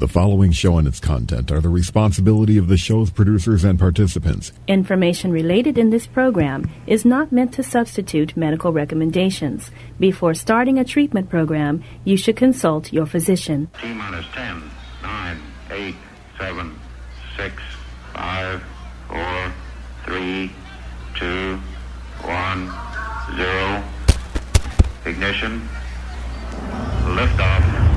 The following show and its content are the responsibility of the show's producers and participants. Information related in this program is not meant to substitute medical recommendations. Before starting a treatment program, you should consult your physician. T-minus 10, 9, 8, 7, 6, 5, 4, 3, 2, 1, 0. Ignition. Liftoff.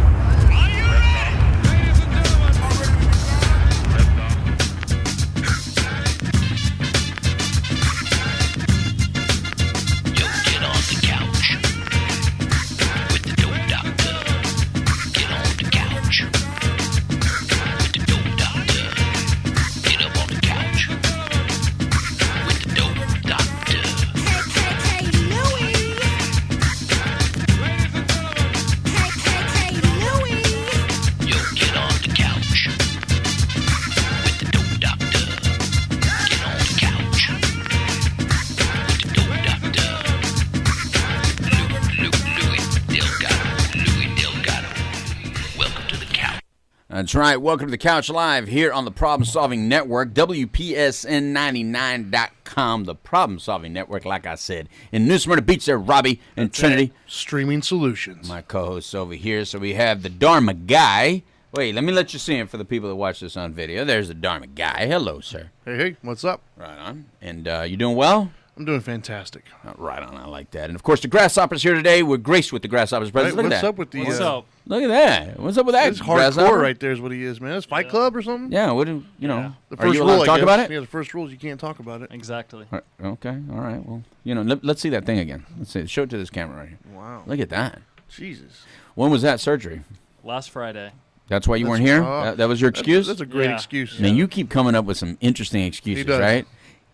That's right. Welcome to the Couch Live here on the Problem Solving Network, WPSN99.com, the Problem Solving Network, like I said. In New Smyrna Beach there, Robbie and Trinity. Streaming Solutions. My co-hosts over here. So we have the Dharma Guy. Wait, let me let you see him for the people that watch this on video. There's the Dharma Guy. Hello, sir. Hey, what's up? Right on. And you doing well? I'm doing fantastic. Right on, I like that. And, of course, the Grasshoppers here today. We're graced with the Grasshoppers presence. Right, Look at that. What's up with the... What's up? Look at that. What's up with that, It's Grasshopper? hardcore right there is what he is, man. It's Fight Club or something? Yeah, what do you know? The Are first you allowed rule, to talk about it? Yeah, the first rule is you can't talk about it. Exactly. Okay, all right. Well, let's see that thing again. Let's see. Show it to this camera right here. Wow. Look at that. Jesus. When was that surgery? Last Friday. That's why you weren't here? That was your excuse? That's a great Yeah. excuse. Man, you keep coming up with some interesting excuses, does. right?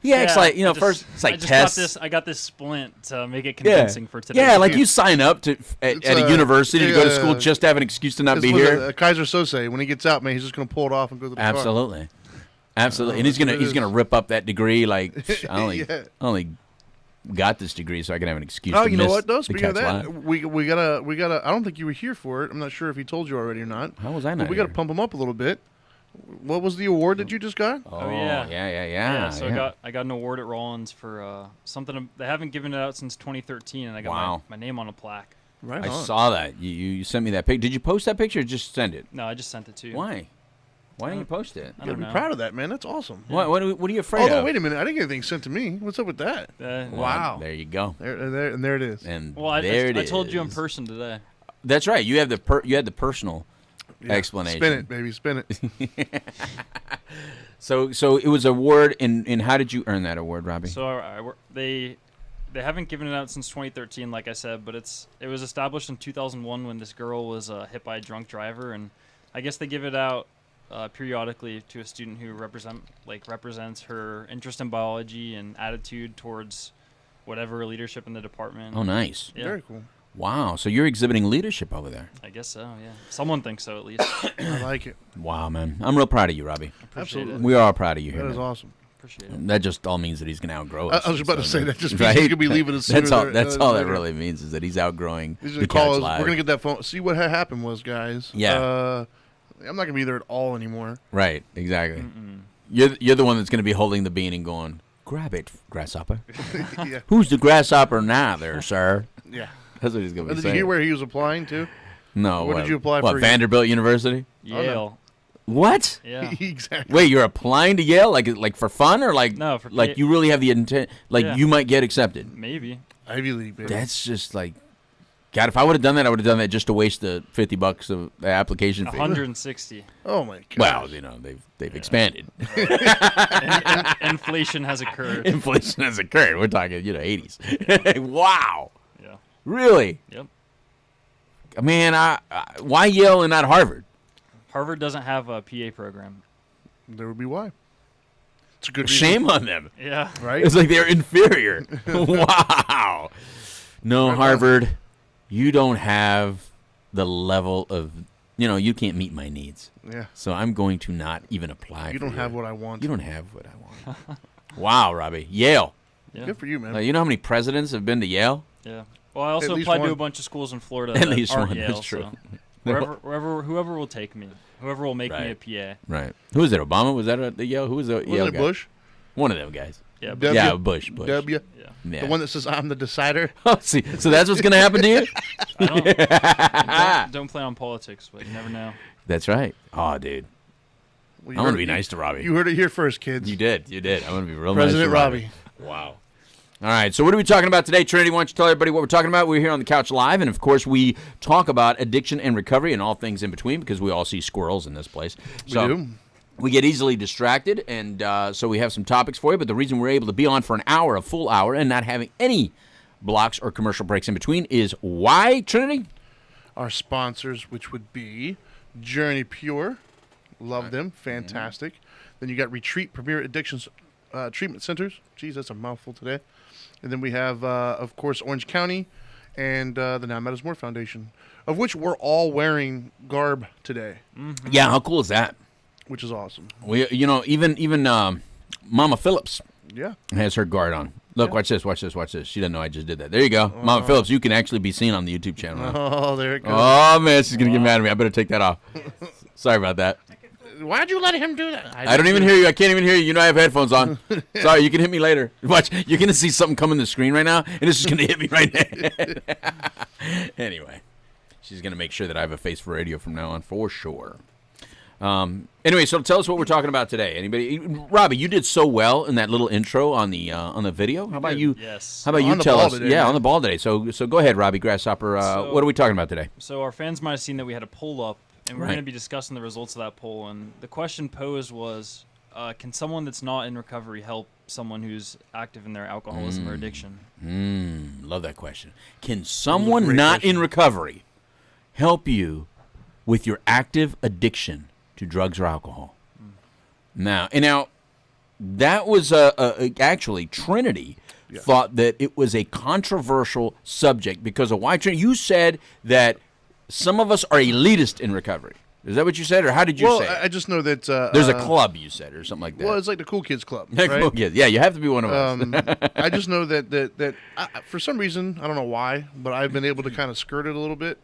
He acts like, first it's like tests. I got this splint to make it convincing for today. Yeah, like you sign up to at a university to go to school just to have an excuse to not be here. Kaiser Sose, when he gets out, man, he's just going to pull it off and go to the car. Absolutely. And he's gonna rip up that degree like I only got this degree so I can have an excuse to you know miss what, though? the Speaking of Cat's that, Live. we gotta. I don't think you were here for it. I'm not sure if he told you already or not. How was I not But we got to here? pump him up a little bit. What was the award that you just got? Oh, yeah. Yeah. So I got an award at Rollins for something they haven't given it out since 2013, and I got my name on a plaque. Right I on. saw that. You sent me that picture. Did you post that picture or just send it? No, I just sent it to you. Why? Why didn't you post it? I You don't gotta be know. proud of that, man. That's awesome. What are you afraid Although, of? wait a minute. I didn't get anything sent to me. What's up with that? Wow. There you go. There it is. And Well, I told you in is. person today. That's right. You have the personal explanation. Spin it, baby. Spin it. So it was an award, and how did you earn that award, Robbie? So they haven't given it out since 2013, like I said, but it was established in 2001 when this girl was hit by a drunk driver, and I guess they give it out periodically to a student who represents her interest in biology and attitude towards whatever leadership in the department. Oh, nice. Yeah, Very cool. Wow. So you're exhibiting leadership over there. I guess so. Yeah, someone thinks so at least. I like it. Wow, man. I'm real proud of you, Robbie. Absolutely. We are proud of you here. That is man. awesome. Appreciate it. That just all means that he's going to outgrow us. I was about to say that just means right? he's gonna be leaving us. That's sooner all. That's all that later. really means is that he's outgrowing He's the gonna call Couch us. Live. We're gonna get that phone. See what happened was, guys. Yeah. I'm not gonna be there at all anymore. Right. Exactly. You're the one that's going to be holding the bean and going, grab it, grasshopper. Yeah. Who's the grasshopper now, there, sir? Yeah. That's what he's going to be Did saying. you hear where he was applying to? No. What did you apply what, for? Vanderbilt University? Yale. What? Yeah. Exactly. Wait, you're applying to Yale like for fun or like No, for like you really have the intent like Yeah. you might get accepted? Maybe. Ivy League, baby. That's just like, God, if I would have done that, I would have done that just to waste the $50 of the application fee. 160. Oh my god. Well, they've expanded. Inflation has occurred. Inflation has occurred. We're talking 80s. Wow. Yeah. Really? Yep. Man, why Yale and not Harvard? Harvard doesn't have a PA program. There would be why. It's a good reason. Shame on them. Yeah. Right? It's like they're inferior. Wow. No, Harvard, you don't have the level of, you can't meet my needs. Yeah. So I'm going to not even apply. You don't have what I want. You don't have what I want. Wow, Robbie. Yale. Yeah. Good for you, man. You know how many presidents have been to Yale? Yeah. Well, I also At least applied one. to a bunch of schools in Florida At that least aren't one. Yale, That's true. so Whoever will take me. Whoever will make me a PA. Right. Who was it? Obama? Was that the Yale? Who was the Yale it guy? Bush? One of them guys. Yeah, Bush. W. Yeah. The one that says I'm the decider. Oh, see, so that's what's going to happen to you? Don't plan on politics, but you never know. That's right. Oh, dude. Well, I'm going to be nice to Robbie. You heard it here first, kids. You did. I'm going to be real President nice to Robbie. Wow. All right, so what are we talking about today? Trinity, why don't you tell everybody what we're talking about? We're here on the couch live, and of course we talk about addiction and recovery and all things in between because we all see squirrels in this place. We do. We get easily distracted, and so we have some topics for you, but the reason we're able to be on for an hour, a full hour, and not having any blocks or commercial breaks in between is why, Trinity? Our sponsors, which would be Journey Pure. Love them. Fantastic. Then you got Retreat Premier Addictions Treatment Centers. Geez, that's a mouthful today. And then we have, of course, Orange County and the Now Matters More Foundation, of which we're all wearing garb today. Mm-hmm. Yeah, how cool is that? Which is awesome. We, even Mama Phillips has her guard on. Look, watch this. She doesn't know I just did that. There you go. Mama Phillips, you can actually be seen on the YouTube channel now. Oh, there it goes. Oh, man, she's going to get mad at me. I better take that off. Sorry about that. Why'd you let him do that? I don't even hear you. I can't even hear you. You know I have headphones on. Sorry, you can hit me later. Watch, you're going to see something come in the screen right now, and it's just going to hit me right now. Anyway, she's going to make sure that I have a face for radio from now on for sure. Anyway, so tell us what we're talking about today. Anybody? Robbie, you did so well in that little intro on the video. How about you? Yes. How about you tell us? Today, on the ball today. So go ahead, Robbie Grasshopper. What are we talking about today? So our fans might have seen that we had a poll up, and we're Right. going to be discussing the results of that poll. And the question posed was, can someone that's not in recovery help someone who's active in their alcoholism or addiction? Love that question. Can someone not in recovery help you with your active addiction to drugs or alcohol? Now, that was actually Trinity thought that it was a controversial subject because of why. Trinity, you said that some of us are elitist in recovery. Is that what you said, or how did you say it? I just know that There's a club, you said, or something like that. Well, it's like the Cool Kids Club, Cool right? Kids. Yeah, you have to be one of us. I just know that for some reason, I don't know why, but I've been able to kind of skirt it a little bit.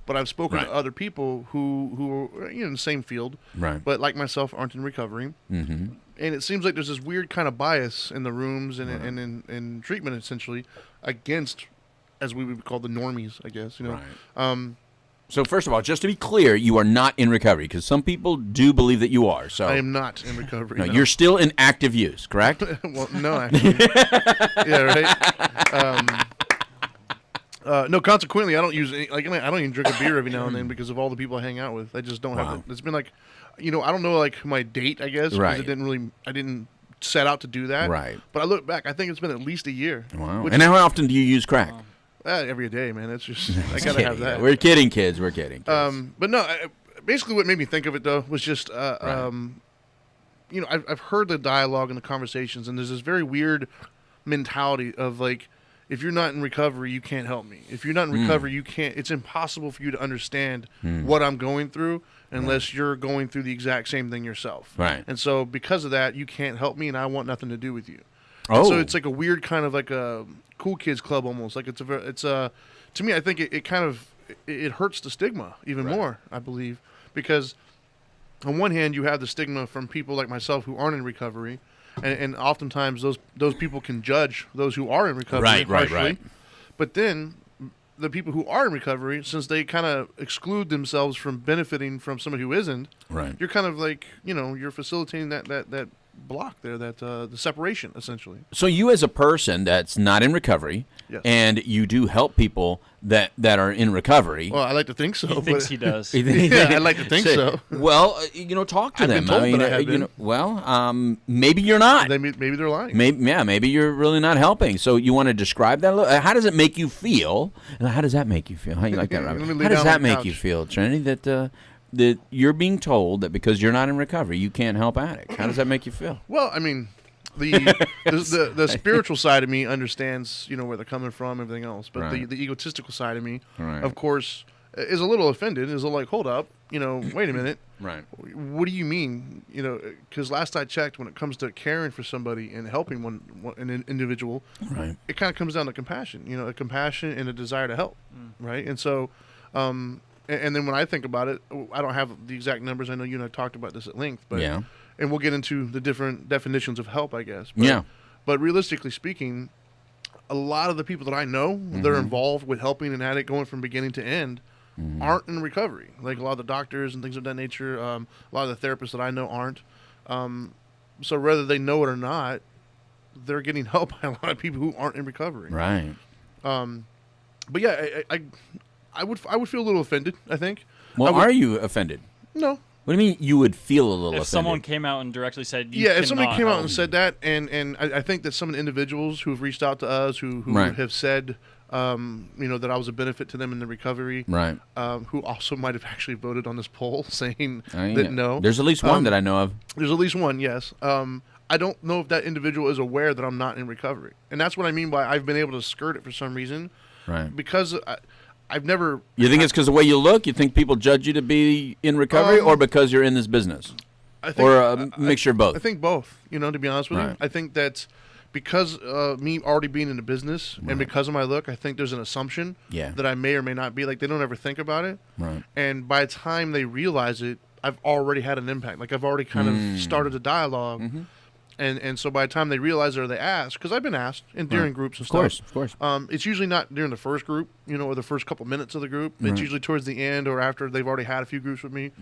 But I've spoken to other people who are in the same field, but like myself aren't in recovery. Mm-hmm. And it seems like there's this weird kind of bias in the rooms and in treatment, essentially, against, as we would call the normies, I guess. So first of all, just to be clear, you are not in recovery because some people do believe that you are. So I am not in recovery. No, you're still in active use, correct? Well, no, actually. Yeah, right. No, consequently, I don't use any, I don't even drink a beer every now and then because of all the people I hang out with. I just don't have it. It's been like, I don't know, like my date, I guess, because I didn't set out to do that. Right. But I look back, I think it's been at least a year. Wow. And how often do you use crack? Every day, man. It's just I gotta have that. We're kidding, kids. We're kidding. But no, basically, what made me think of it though was just, I've heard the dialogue and the conversations, and there's this very weird mentality of like, if you're not in recovery, you can't help me. If you're not in recovery, you can't. It's impossible for you to understand what I'm going through unless you're going through the exact same thing yourself. Right. And so because of that, you can't help me, and I want nothing to do with you. Oh. So it's like a weird kind of like a cool kids club almost. Like to me, I think it kind of it hurts the stigma even more. I believe because on one hand, you have the stigma from people like myself who aren't in recovery. And oftentimes those people can judge those who are in recovery harshly. Right. But then the people who are in recovery, since they kind of exclude themselves from benefiting from somebody who isn't, you're kind of like, you're facilitating that block there, that the separation, essentially. So you as a person that's not in recovery, and you do help people that are in recovery. Well, I like to think so. He thinks he does. Yeah, I like to think so. Well, talk to them. Been told that I have been. Maybe you're not. Maybe they're lying. Maybe you're really not helping. So you want to describe that? How does it make you feel? How does that make you feel? How you like that, Robert? How does that make you feel, Trinity? That you're being told that because you're not in recovery, you can't help addicts. How does that make you feel? Well, I mean, the spiritual side of me understands, where they're coming from, everything else. But the egotistical side of me, of course, is a little offended. Is like, hold up, wait a minute. Right. What do you mean? Because last I checked, when it comes to caring for somebody and helping an individual, it kind of comes down to compassion. A compassion and a desire to help. Right. And so, And then when I think about it, I don't have the exact numbers. I know you and I talked about this at length, but Yeah. and we'll get into the different definitions of help, I guess. But realistically speaking, a lot of the people that I know that are involved with helping an addict going from beginning to end aren't in recovery. Like a lot of the doctors and things of that nature, a lot of the therapists that I know aren't. So whether they know it or not, they're getting help by a lot of people who aren't in recovery. Right. But yeah, I would feel a little offended, I think. Well, are you offended? No. What do you mean you would feel a little offended? If someone came out and directly said, if somebody came out and said that, and I think that some of the individuals who have reached out to us who have said, that I was a benefit to them in the recovery, right? Who also might have actually voted on this poll saying that no. There's at least one that I know of. There's at least one, yes. I don't know if that individual is aware that I'm not in recovery, and that's what I mean by I've been able to skirt it for some reason, right? Because I've never. You think it's because the way you look? You think people judge you to be in recovery, or because you're in this business, or a mixture of both? I think both. To be honest with you, I think that because me already being in the business and because of my look, I think there's an assumption that I may or may not be. Like they don't ever think about it, right? And by the time they realize it, I've already had an impact. Like I've already kind of started a dialogue. And so by the time they realize it or they ask, because I've been asked in during groups and stuff. Of course. It's usually not during the first group, or the first couple minutes of the group. It's usually towards the end or after they've already had a few groups with me.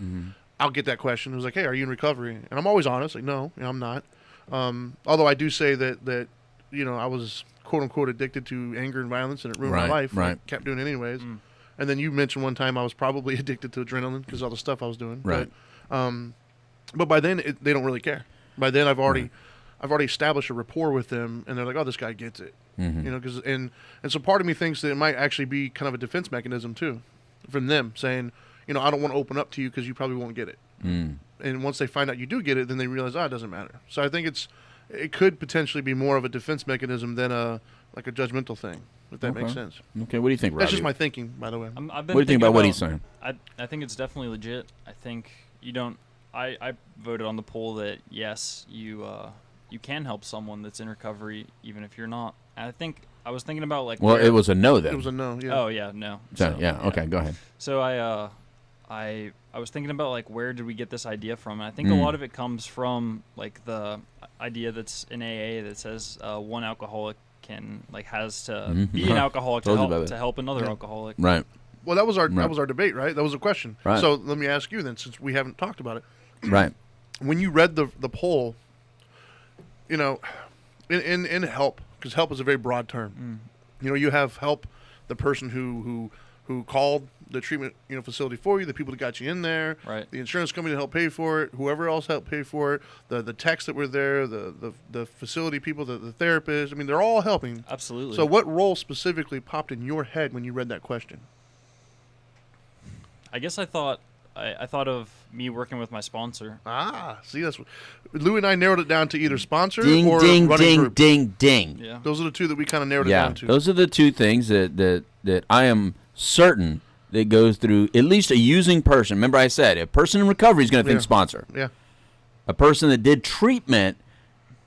I'll get that question. It was like, hey, are you in recovery? And I'm always honest. Like, no, I'm not. Although I do say that I was, quote unquote, addicted to anger and violence and it ruined my life. Right. I kept doing it anyways. And then you mentioned one time I was probably addicted to adrenaline because all the stuff I was doing. Right. But by then, they don't really care. By then, I've already established a rapport with them, and they're like, "Oh, this guy gets it," because and so part of me thinks that it might actually be kind of a defense mechanism too, from them saying, I don't want to open up to you because you probably won't get it. And once they find out you do get it, then they realize, it doesn't matter. So I think it could potentially be more of a defense mechanism than a judgmental thing, if that makes sense. Okay, what do you think, Robbie? That's just my thinking, by the way. What do you think about what he's saying? I think it's definitely legit. I think you don't. I voted on the poll that yes, you can help someone that's in recovery even if you're not. And I think I was thinking about Well, it was a no then. It was a no. Yeah. Oh yeah, no. So, okay, go ahead. So I was thinking about where did we get this idea from? And I think a lot of it comes from the idea that's in AA that says one alcoholic can has to be an alcoholic to help another alcoholic. Right. Well, that was our debate, right? That was a question. Right. So let me ask you then, since we haven't talked about it. Right. When you read the poll, in help, because help is a very broad term. You have help, the person who called the treatment facility for you, the people that got you in there, right? The insurance company to help pay for it, whoever else helped pay for it, the techs that were there, the facility people, the therapists. I mean, they're all helping. Absolutely. So what role specifically popped in your head when you read that question? I guess I thought of me working with my sponsor. See, that's what Lou and I narrowed it down to either sponsor ding, or ding, running ding, group. ding, ding. Yeah. Those are the two that we kind of narrowed it down to. Those are the two things that I am certain that goes through at least a using person. Remember I said a person in recovery is going to think sponsor. Yeah. A person that did treatment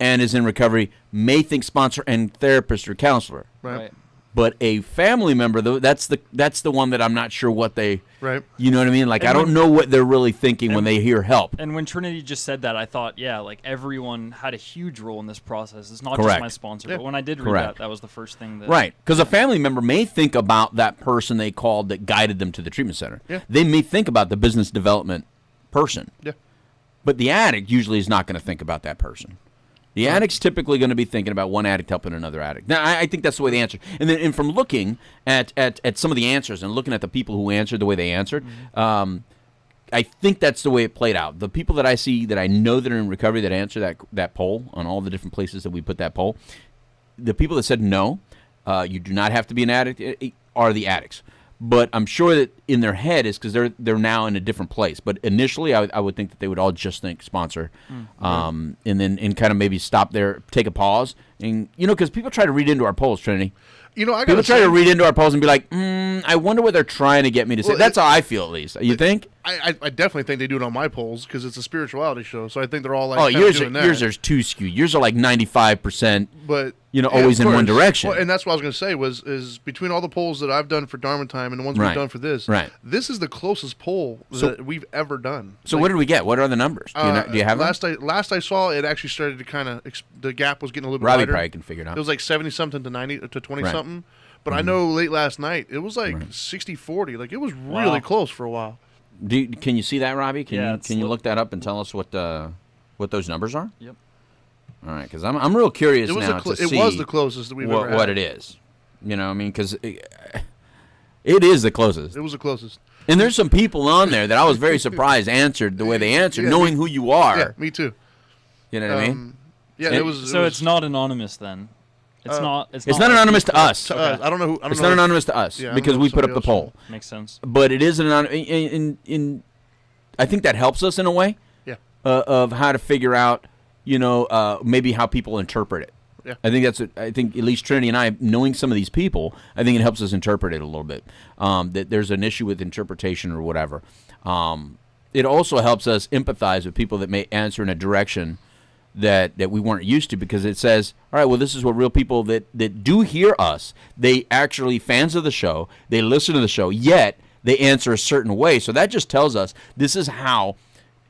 and is in recovery may think sponsor and therapist or counselor. Right. But a family member, though, that's the one that I'm not sure what they. Right. You know what I mean? I don't know what they're really thinking when they hear help. And when Trinity just said that, I thought, everyone had a huge role in this process. It's not Correct. just my sponsor. Yeah. But when I did read that was the first thing that. Right. Because a family member may think about that person they called that guided them to the treatment center. Yeah. They may think about the business development person. Yeah. But the addict usually is not going to think about that person. The addict's typically going to be thinking about one addict helping another addict. Now, I think that's the way they answer. And from looking at some of the answers and looking at the people who answered the way they answered, I think that's the way it played out. The people that I see that I know that are in recovery that answer that poll on all the different places that we put that poll, the people that said no, you do not have to be an addict, are the addicts. But I'm sure that in their head is because they're now in a different place. But initially, I would think that they would all just think sponsor, and then kind of maybe stop there, take a pause, And, because people try to read into our polls, Trinity. People try to read into our polls and be like, I wonder what they're trying to get me to say. That's how I feel, at least. You think? I definitely think they do it on my polls because it's a spirituality show. So I think they're all like, yours are too skewed. Yours are like 95%. But always in one direction. Well, and that's what I was going to say is between all the polls that I've done for Dharma Time and the ones we've done for this, this is the closest poll that we've ever done. So what did we get? What are the numbers? Do you have them? Last I saw, it actually started to kind of the gap was getting a little bit Robbie wider. probably can figure it out. It was like 70-something to 90 to 20-something. But I know late last night it was like 60-40. Like it was really close for a while. Can you see that, Robbie? Can you look that up and tell us what those numbers are? Yep. All right, because I'm real curious now to see. It was the closest that we've ever had. What it is. Because it is the closest. It was the closest. And there's some people on there that I was very surprised answered the way they answered, knowing who you are. Yeah, me too. You know what I mean? Yeah, it's not anonymous then. It's not anonymous to us. To us. I don't know who. It's not anonymous to us because we put up the poll. Makes sense. But it is in I think that helps us in a way. Yeah. Of how to figure out, maybe how people interpret it. Yeah. I think at least Trinity and I, knowing some of these people, I think it helps us interpret it a little bit. That there's an issue with interpretation or whatever. It also helps us empathize with people that may answer in a direction that we weren't used to, because it says, all right, well, this is what real people that do hear us, they actually fans of the show, they listen to the show, yet they answer a certain way. So that just tells us this is how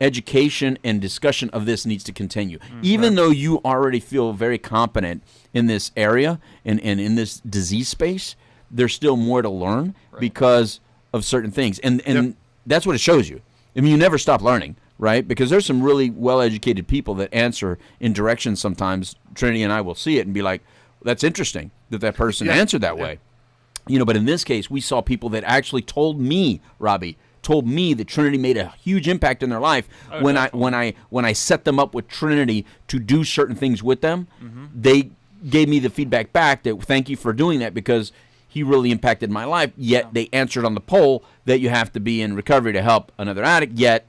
education and discussion of this needs to continue. Even though you already feel very competent in this area and in this disease space, there's still more to learn because of certain things. And that's what it shows you. I mean, you never stop learning. Right? Because there's some really well-educated people that answer in directions sometimes. Trinity and I will see it and be like, that's interesting that person answered that way. But in this case, we saw people that actually told me, Robbie, that Trinity made a huge impact in their life when I set them up with Trinity to do certain things with them. They gave me the feedback back that thank you for doing that because he really impacted my life, yet they answered on the poll that you have to be in recovery to help another addict, yet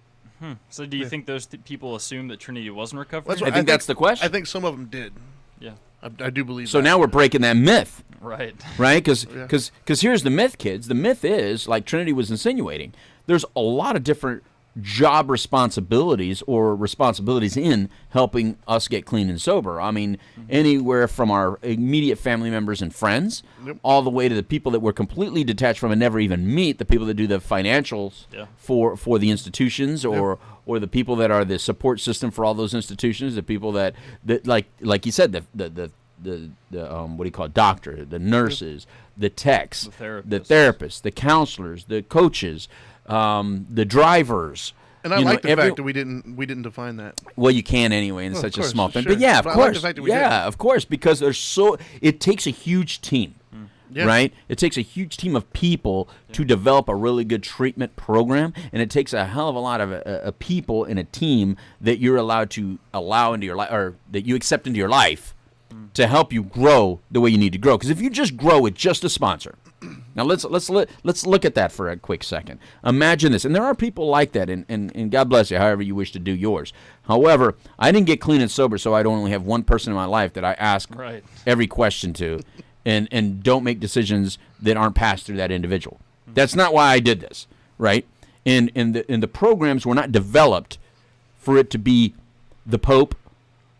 So do you think those people assume that Trinity wasn't recovering? I think that's the question. I think some of them did. Yeah. I do believe so. that. Now we're breaking that myth. Right. Right? Because here's the myth, kids. The myth is, like Trinity was insinuating, there's a lot of different job responsibilities or responsibilities in helping us get clean and sober. I mean, anywhere from our immediate family members and friends all the way to the people that we're completely detached from and never even meet, the people that do the financials for the institutions or the people that are the support system for all those institutions, the people that like you said, the what do you call it, doctor, the nurses, the techs, the therapists, the counselors, the coaches, the drivers. And I like the fact that we didn't define that. Well, you can anyway, and such a small thing. Sure. But yeah, of course. Of course, because it takes a huge team. Right? It takes a huge team of people to develop a really good treatment program, and it takes a hell of a lot of people in a team that you're allowed to allow into your life, or that you accept into your life to help you grow the way you need to grow. Because if you just grow with just a sponsor, now let's look at that for a quick second. Imagine this, and there are people like that, and God bless you, however you wish to do yours. However, I didn't get clean and sober, so I don't only have one person in my life that I ask every question to, and don't make decisions that aren't passed through that individual. That's not why I did this, right? And the programs were not developed for it to be the Pope,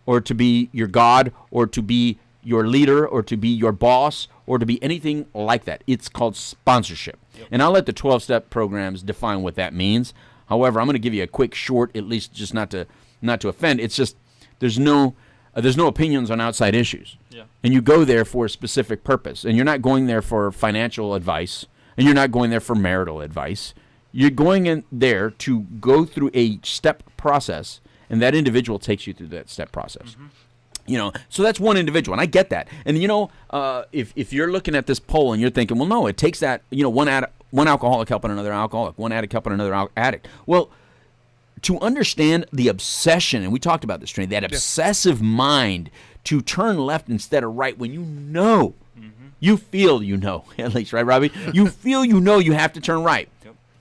or to be your God, or to be your leader, or to be your boss, or to be anything like that. It's called sponsorship. And I'll let the 12-step programs define what that means. However, I'm going to give you a quick short, at least just not to offend. It's just there's no opinions on outside issues. And you go there for a specific purpose. And you're not going there for financial advice, and you're not going there for marital advice. You're going in there to go through a step process, and that individual takes you through that step process. So that's one individual, and I get that. And if you're looking at this poll and you're thinking, well, no, it takes that, one alcoholic helping another alcoholic, one addict helping another addict. Well, to understand the obsession, and we talked about this, Trinity, that obsessive mind to turn left instead of right when you feel at least, right, Robbie? You feel you have to turn right.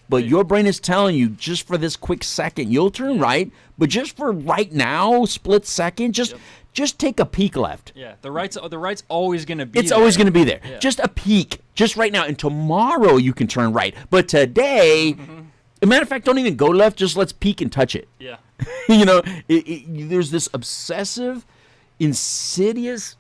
But your brain is telling you, just for this quick second, you'll turn right, but just for right now, split second, just just take a peek left. Yeah, the right's always going to be. It's always going to be there. Yeah. Just a peek, just right now, and tomorrow you can turn right. But today, a matter of fact, don't even go left. Just let's peek and touch it. Yeah. There's this obsessive, insidious,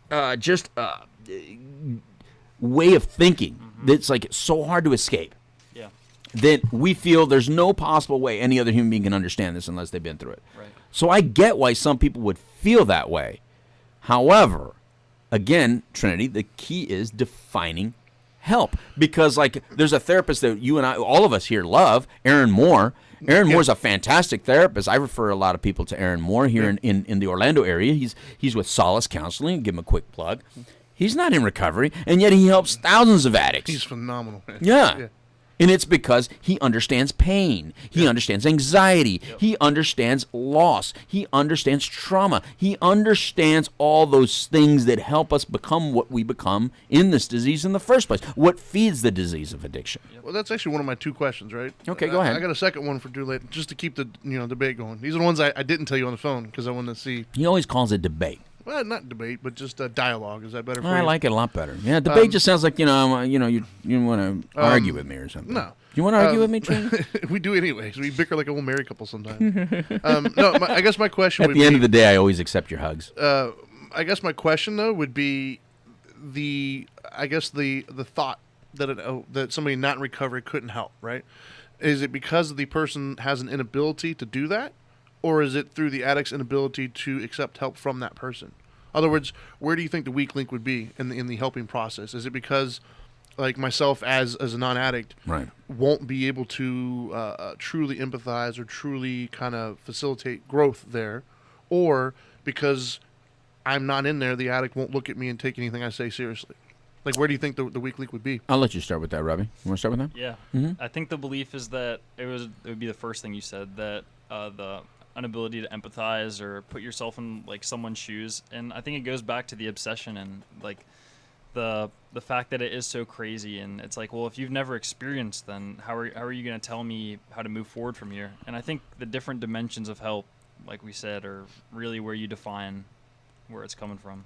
way of thinking that's like so hard to escape. Yeah. That we feel there's no possible way any other human being can understand this unless they've been through it. Right. So I get why some people would feel that way. However, again, Trinity, the key is defining help. Because, like, there's a therapist that you and I, all of us here love, Aaron Moore. Aaron Moore's a fantastic therapist. I refer a lot of people to Aaron Moore here in the Orlando area. He's with Solace Counseling. Give him a quick plug. He's not in recovery, and yet he helps thousands of addicts. He's phenomenal, man. Yeah. And it's because he understands pain. He understands anxiety. Yep. He understands loss. He understands trauma. He understands all those things that help us become what we become in this disease in the first place. What feeds the disease of addiction? Well, that's actually one of my 2 questions, right? Okay, go ahead. I got a second one for too late, just to keep the debate going. These are the ones I didn't tell you on the phone because I wanted to see. He always calls it debate. Well, not debate, but just dialogue. Is that better for you? I like it a lot better. Yeah, debate just sounds like you want to argue with me or something. No. You want to argue with me, Trinity? We do anyways. We bicker like a old married couple sometimes. I guess my question At would the be... end of the day, I always accept your hugs. I guess my question, though, would be the thought that somebody not in recovery couldn't help, right? Is it because the person has an inability to do that? Or is it through the addict's inability to accept help from that person? In other words, where do you think the weak link would be in the helping process? Is it because, like myself as a non-addict, right, won't be able to truly empathize or truly kind of facilitate growth there, or because I'm not in there, the addict won't look at me and take anything I say seriously? Like, where do you think the weak link would be? I'll let you start with that, Robbie. You want to start with that? Yeah. Mm-hmm. I think the belief is that it would be the first thing you said, that the inability to empathize or put yourself in like someone's shoes, and I think it goes back to the obsession and like the fact that it is so crazy, and it's like, well, if you've never experienced, then how are you going to tell me how to move forward from here? And I think the different dimensions of help, like we said, are really where you define where it's coming from.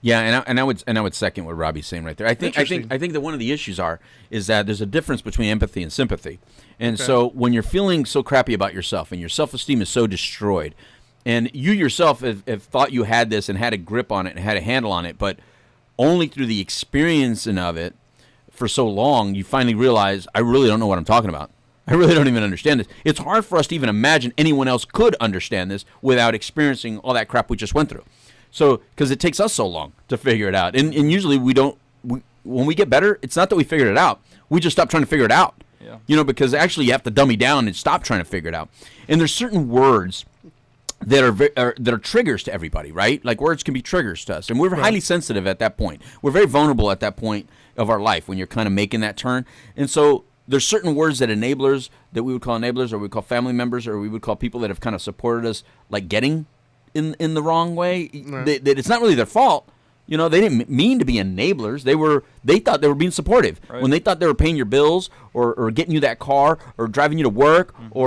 Yeah, and I would second what Robbie's saying right there. I think that one of the issues is that there's a difference between empathy and sympathy. And so when you're feeling so crappy about yourself and your self-esteem is so destroyed, and you yourself have thought you had this and had a grip on it and had a handle on it, but only through the experiencing of it for so long, you finally realize, I really don't know what I'm talking about. I really don't even understand this. It's hard for us to even imagine anyone else could understand this without experiencing all that crap we just went through. So, because it takes us so long to figure it out. And usually when we get better, it's not that we figured it out. We just stop trying to figure it out. Yeah. Because actually you have to dummy down and stop trying to figure it out. And there's certain words that are triggers to everybody, right? Like words can be triggers to us. And we're highly sensitive at that point. We're very vulnerable at that point of our life when you're kind of making that turn. And so there's certain words that enablers, that we would call enablers, or we would call family members, or we would call people that have kind of supported us, like getting in the wrong way. Right. That it's not really their fault. They didn't mean to be enablers. They thought they were being supportive. Right. When they thought they were paying your bills or getting you that car or driving you to work, mm-hmm.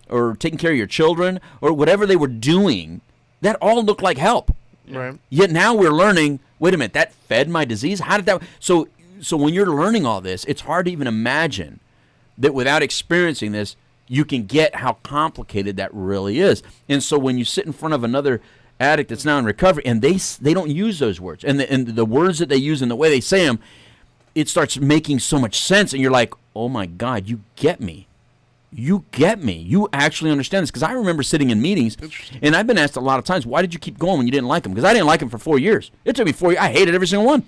or taking care of your children or whatever they were doing, that all looked like help. Right. Yet now we're learning, wait a minute, that fed my disease? How did that? So when you're learning all this, it's hard to even imagine that without experiencing this, you can get how complicated that really is. And so when you sit in front of another addict that's now in recovery, and they don't use those words, and the words that they use and the way they say them, it starts making so much sense, and you're like, oh my God, you get me. You get me. You actually understand this. Because I remember sitting in meetings, and I've been asked a lot of times, why did you keep going when you didn't like them? Because I didn't like them for 4 years. It took me 4 years. I hated every single one.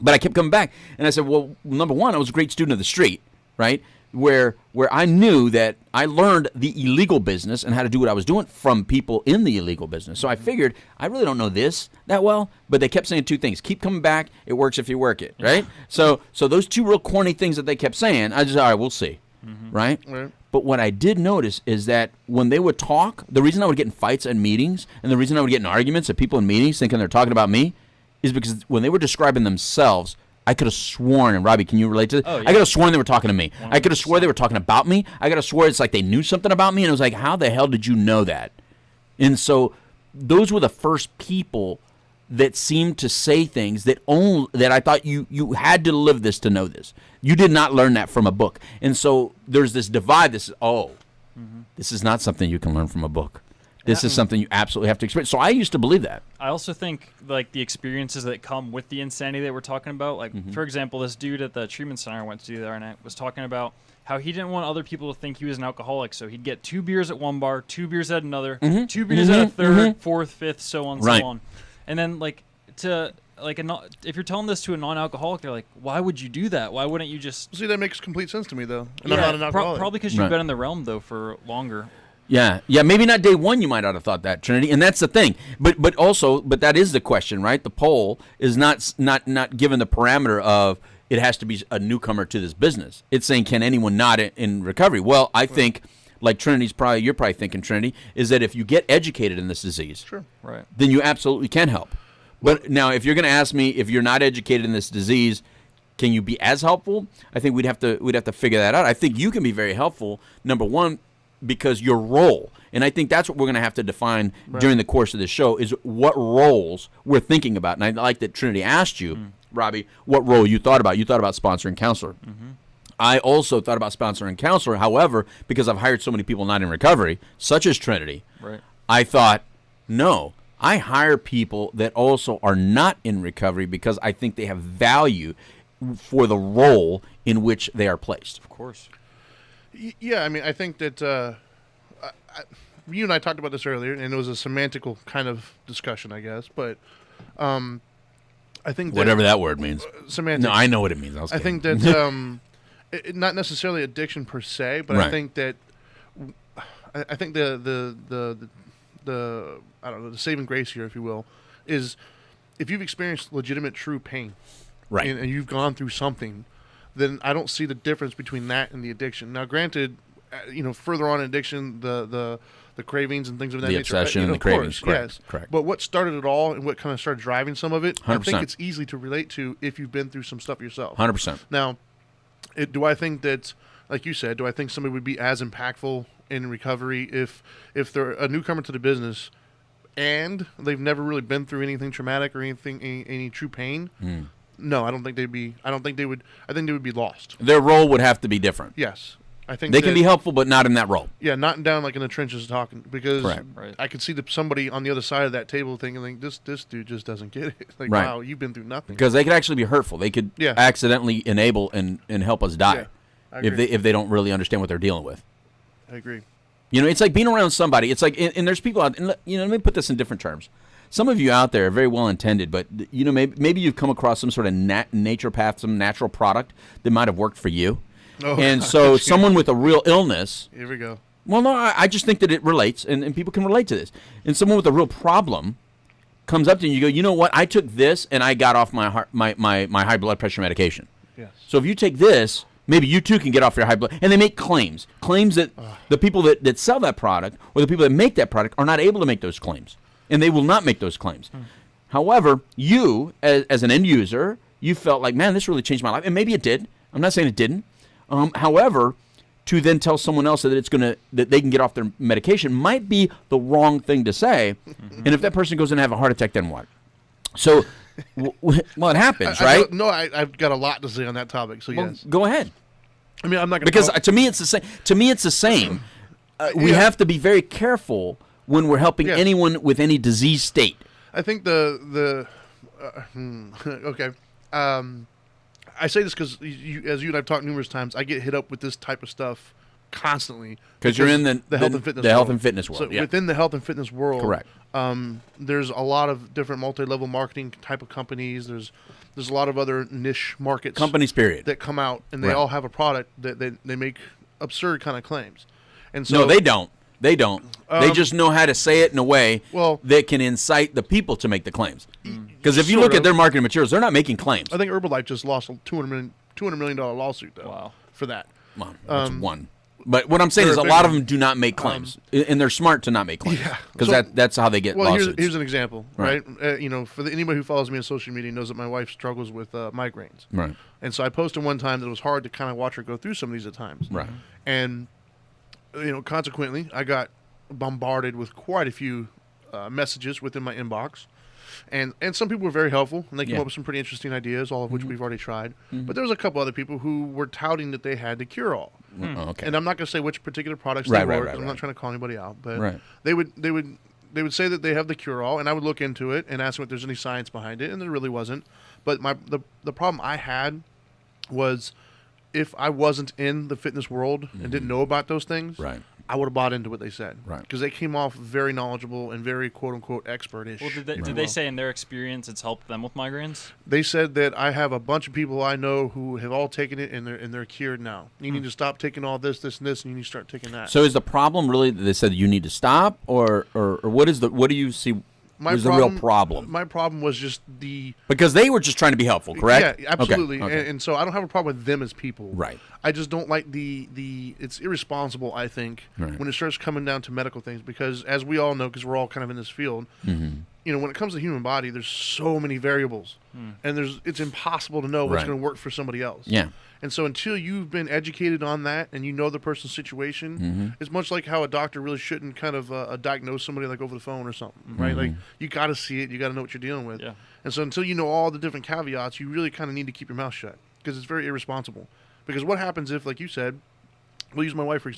But I kept coming back. And I said, well, number one, I was a great student of the street, right? Where I knew that I learned the illegal business and how to do what I was doing from people in the illegal business. So I figured, I really don't know this that well, but they kept saying two things. Keep coming back. It works if you work it, right? So those two real corny things that they kept saying, I just, all right, we'll see, right? But what I did notice is that when they would talk, the reason I would get in fights at meetings and the reason I would get in arguments at people in meetings thinking they're talking about me is because when they were describing themselves, I could have sworn, and Robbie, can you relate to this? Oh, yeah. I could have sworn they were talking to me. 100%. I could have sworn they were talking about me. I could have sworn it's like they knew something about me, and it was like, how the hell did you know that? And so those were the first people that seemed to say things that I thought you had to live this to know this. You did not learn that from a book. And so there's this divide. This is not something you can learn from a book. This is something you absolutely have to experience. So I used to believe that. I also think like the experiences that come with the insanity that we're talking about. Like for example, this dude at the treatment center I went to the other night was talking about how he didn't want other people to think he was an alcoholic, so he'd get 2 beers at one bar, 2 beers at another, 2 beers at a third, fourth, fifth, so on, Right. so on. And then if you're telling this to a non-alcoholic, they're like, "Why would you do that? Why wouldn't you just?" See, that makes complete sense to me, though. And I'm not an alcoholic. Probably because you've Right. been in the realm though for longer. Yeah. Maybe not day one. You might not have thought that, Trinity, and that's the thing. But that is the question, right? The poll is not given the parameter of it has to be a newcomer to this business. It's saying, can anyone not in recovery? Well, I think, like you're probably thinking, Trinity, is that if you get educated in this disease, Sure. Right. then you absolutely can help. But now, if you're going to ask me if you're not educated in this disease, can you be as helpful? I think we'd have to figure that out. I think you can be very helpful. Number one, because your role, and I think that's what we're going to have to define during the course of this show, is what roles we're thinking about. And I like that Trinity asked you, Robbie, what role you thought about. You thought about sponsor and counselor. I also thought about sponsor and counselor. However, because I've hired so many people not in recovery, such as Trinity, Right. I thought, no, I hire people that also are not in recovery because I think they have value for the role in which they are placed. Of course. Yeah, I mean, I think that you and I talked about this earlier, and it was a semantical kind of discussion, I guess. But I think that Whatever that word means. semantics. No, I know what it means. I think that not necessarily addiction per se, but Right. I think that I think the I don't know, the saving grace here, if you will, is if you've experienced legitimate, true pain, right. and you've gone through something, then I don't see the difference between that and the addiction. Now, granted, further on in addiction, the cravings and things of that The nature. obsession and the of cravings, course, correct, yes. correct. But what started it all and what kind of started driving some of it, I 100%. think it's easy to relate to if you've been through some stuff yourself. 100%. Now, do I think that, like you said, do I think somebody would be as impactful in recovery if they're a newcomer to the business and they've never really been through anything traumatic or any true pain? No, I don't think they'd be. I think they would be lost. Their role would have to be different. Yes, I think They can be helpful, but not in that role. Yeah, not down like in the trenches talking, because Correct. Right. I could see somebody on the other side of that table thinking, like, this dude just doesn't get it. Like, Right. wow, you've been through nothing. Because they could actually be hurtful. They could Yeah. accidentally enable and help us die Yeah, I agree. if they don't really understand what they're dealing with. I agree. It's like being around somebody. It's like, and there's people out, and let me put this in different terms. Some of you out there are very well intended, but maybe you've come across some sort of naturopath, some natural product that might have worked for you. Oh, And so someone with a real illness, Here we go. well, no, I just think that it relates, and people can relate to this. And someone with a real problem comes up to you and you go, you know what, I took this and I got off my high blood pressure medication. Yes. So if you take this, maybe you too can get off your high blood. And they make claims that the people that sell that product or the people that make that product are not able to make those claims. And they will not make those claims. However, you, as an end user, you felt like, man, this really changed my life. And maybe it did. I'm not saying it didn't. However, to then tell someone else that they can get off their medication might be the wrong thing to say. And if that person goes and have a heart attack, then what? So, well, it happens, right? I've got a lot to say on that topic. So Well, yes. go ahead. I mean, I'm not going Because to me, it's the same. To me, it's the same. We Yeah. have to be very careful when we're helping Yes. anyone with any disease state. I think okay. I say this because as you and I've talked numerous times, I get hit up with this type of stuff constantly. Because you're in the health and fitness the world. health and fitness world. So Yeah. within the health and fitness world, Correct. There's a lot of different multi-level marketing type of companies. There's a lot of other niche markets Companies, period. that come out, and they Right. all have a product that they make absurd kind of claims. And so No, they don't. They don't. They just know how to say it in a way Well- that can incite the people to make the claims. Because if you Sort look at of. their marketing materials, they're not making claims. I think Herbalife just lost a $200 million lawsuit though. Wow. For that. Well, that's one. But what I'm saying is they're a a lot big of them do not make claims. And they're smart to not make claims. Yeah. Because So- that's how they get Well, lawsuits. here's an example, Right. right? For anybody who follows me on social media knows that my wife struggles with migraines. Right. And so I posted one time that it was hard to kind of watch her go through some of these at times. Right. And consequently, I got bombarded with quite a few messages within my inbox. And some people were very helpful, and they came Yeah. up with some pretty interesting ideas, all of which we've already tried. Mm-hmm. But there was a couple other people who were touting that they had the cure-all. Oh, okay. And I'm not going to say which particular products Right, they right, were. right, 'Cause I'm right. not trying to call anybody out, but Right. they would say that they have the cure-all, and I would look into it and ask them if there's any science behind it, and there really wasn't. But the problem I had was if I wasn't in the fitness world and didn't know about those things, Right. I would have bought into what they said. Right. Because they came off very knowledgeable and very quote-unquote expert-ish. Well, did they say in their experience it's helped them with migraines? They said that I have a bunch of people I know who have all taken it and they're cured now. You need to stop taking all this, and this, and you need to start taking that. So is the problem really that they said you need to stop, or what do you see was the real problem? My problem was just Because they were just trying to be helpful, correct? Yeah, absolutely. Okay. And so I don't have a problem with them as people. Right. I just don't like it's irresponsible, I think, Right. when it starts coming down to medical things, because as we all know, because we're all kind of in this field, you know, when it comes to the human body, there's so many variables, and it's impossible to know what's Right. going to work for somebody else. Yeah. And so until you've been educated on that and you know the person's situation, it's much like how a doctor really shouldn't kind of diagnose somebody like over the phone or something, right? Like you got to see it, you got to know what you're dealing with. Yeah. And so until you know all the different caveats, you really kind of need to keep your mouth shut, because it's very irresponsible. Because what happens if, like you said, we'll use my wife for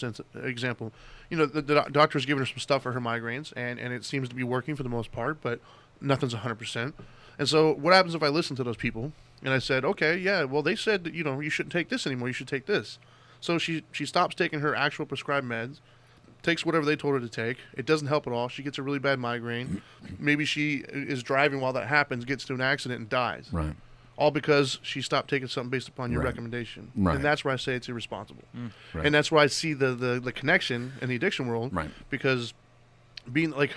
example. You know, the doctor's giving her some stuff for her migraines, and it seems to be working for the most part, but nothing's 100%. And so what happens if I listen to those people and I said, okay, yeah, well, they said that, you know, you shouldn't take this anymore, you should take this. So she stops taking her actual prescribed meds, takes whatever they told her to take. It doesn't help at all. She gets a really bad migraine. Maybe she is driving while that happens, gets to an accident, and dies. Right. All because she stopped taking something based upon your Right. recommendation. Right. And that's where I say it's irresponsible. Right. And that's where I see the connection in the addiction world. Right. Because being like,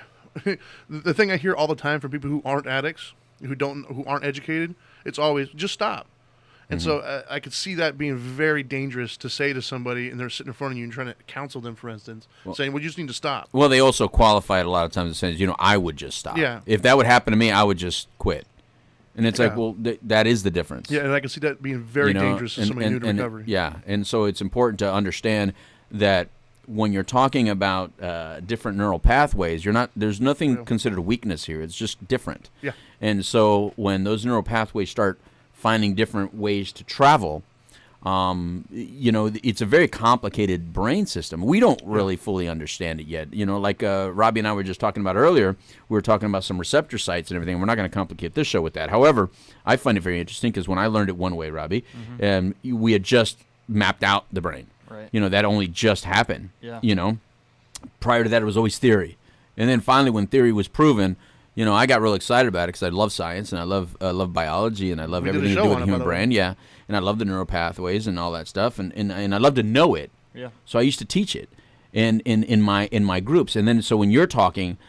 the thing I hear all the time from people who aren't addicts, who aren't educated, it's always just stop. And so I could see that being very dangerous to say to somebody, and they're sitting in front of you and trying to counsel them, for instance, saying, well, you just need to stop. Well, they also qualify it a lot of times. It says, you know, I would just stop. Yeah. If that would happen to me, I would just quit. And it's like, Yeah. well, that is the difference. Yeah, and I can see that being very You know, dangerous to somebody new to recovery. Yeah, and so it's important to understand that when you're talking about different neural pathways, there's nothing considered a weakness here. It's just different. Yeah. And so when those neural pathways start finding different ways to travel, you know, it's a very complicated brain system. We don't really fully understand it yet. You know, like Robbie and I were just talking about earlier, we were talking about some receptor sites and everything. We're not going to complicate this show with that. However, I find it very interesting because when I learned it one way, Robbie, we had just mapped out the brain. Right. You know, that only just happened. Yeah. You know, prior to that, it was always theory. And then finally, when theory was proven, you know, I got real excited about it because I love science and I love biology and I love We did a everything to show do with on the it, by human the way. brain. Yeah. And I love the neural pathways and all that stuff. And I love to know it. Yeah. So I used to teach it in my groups. And then so when you're talking,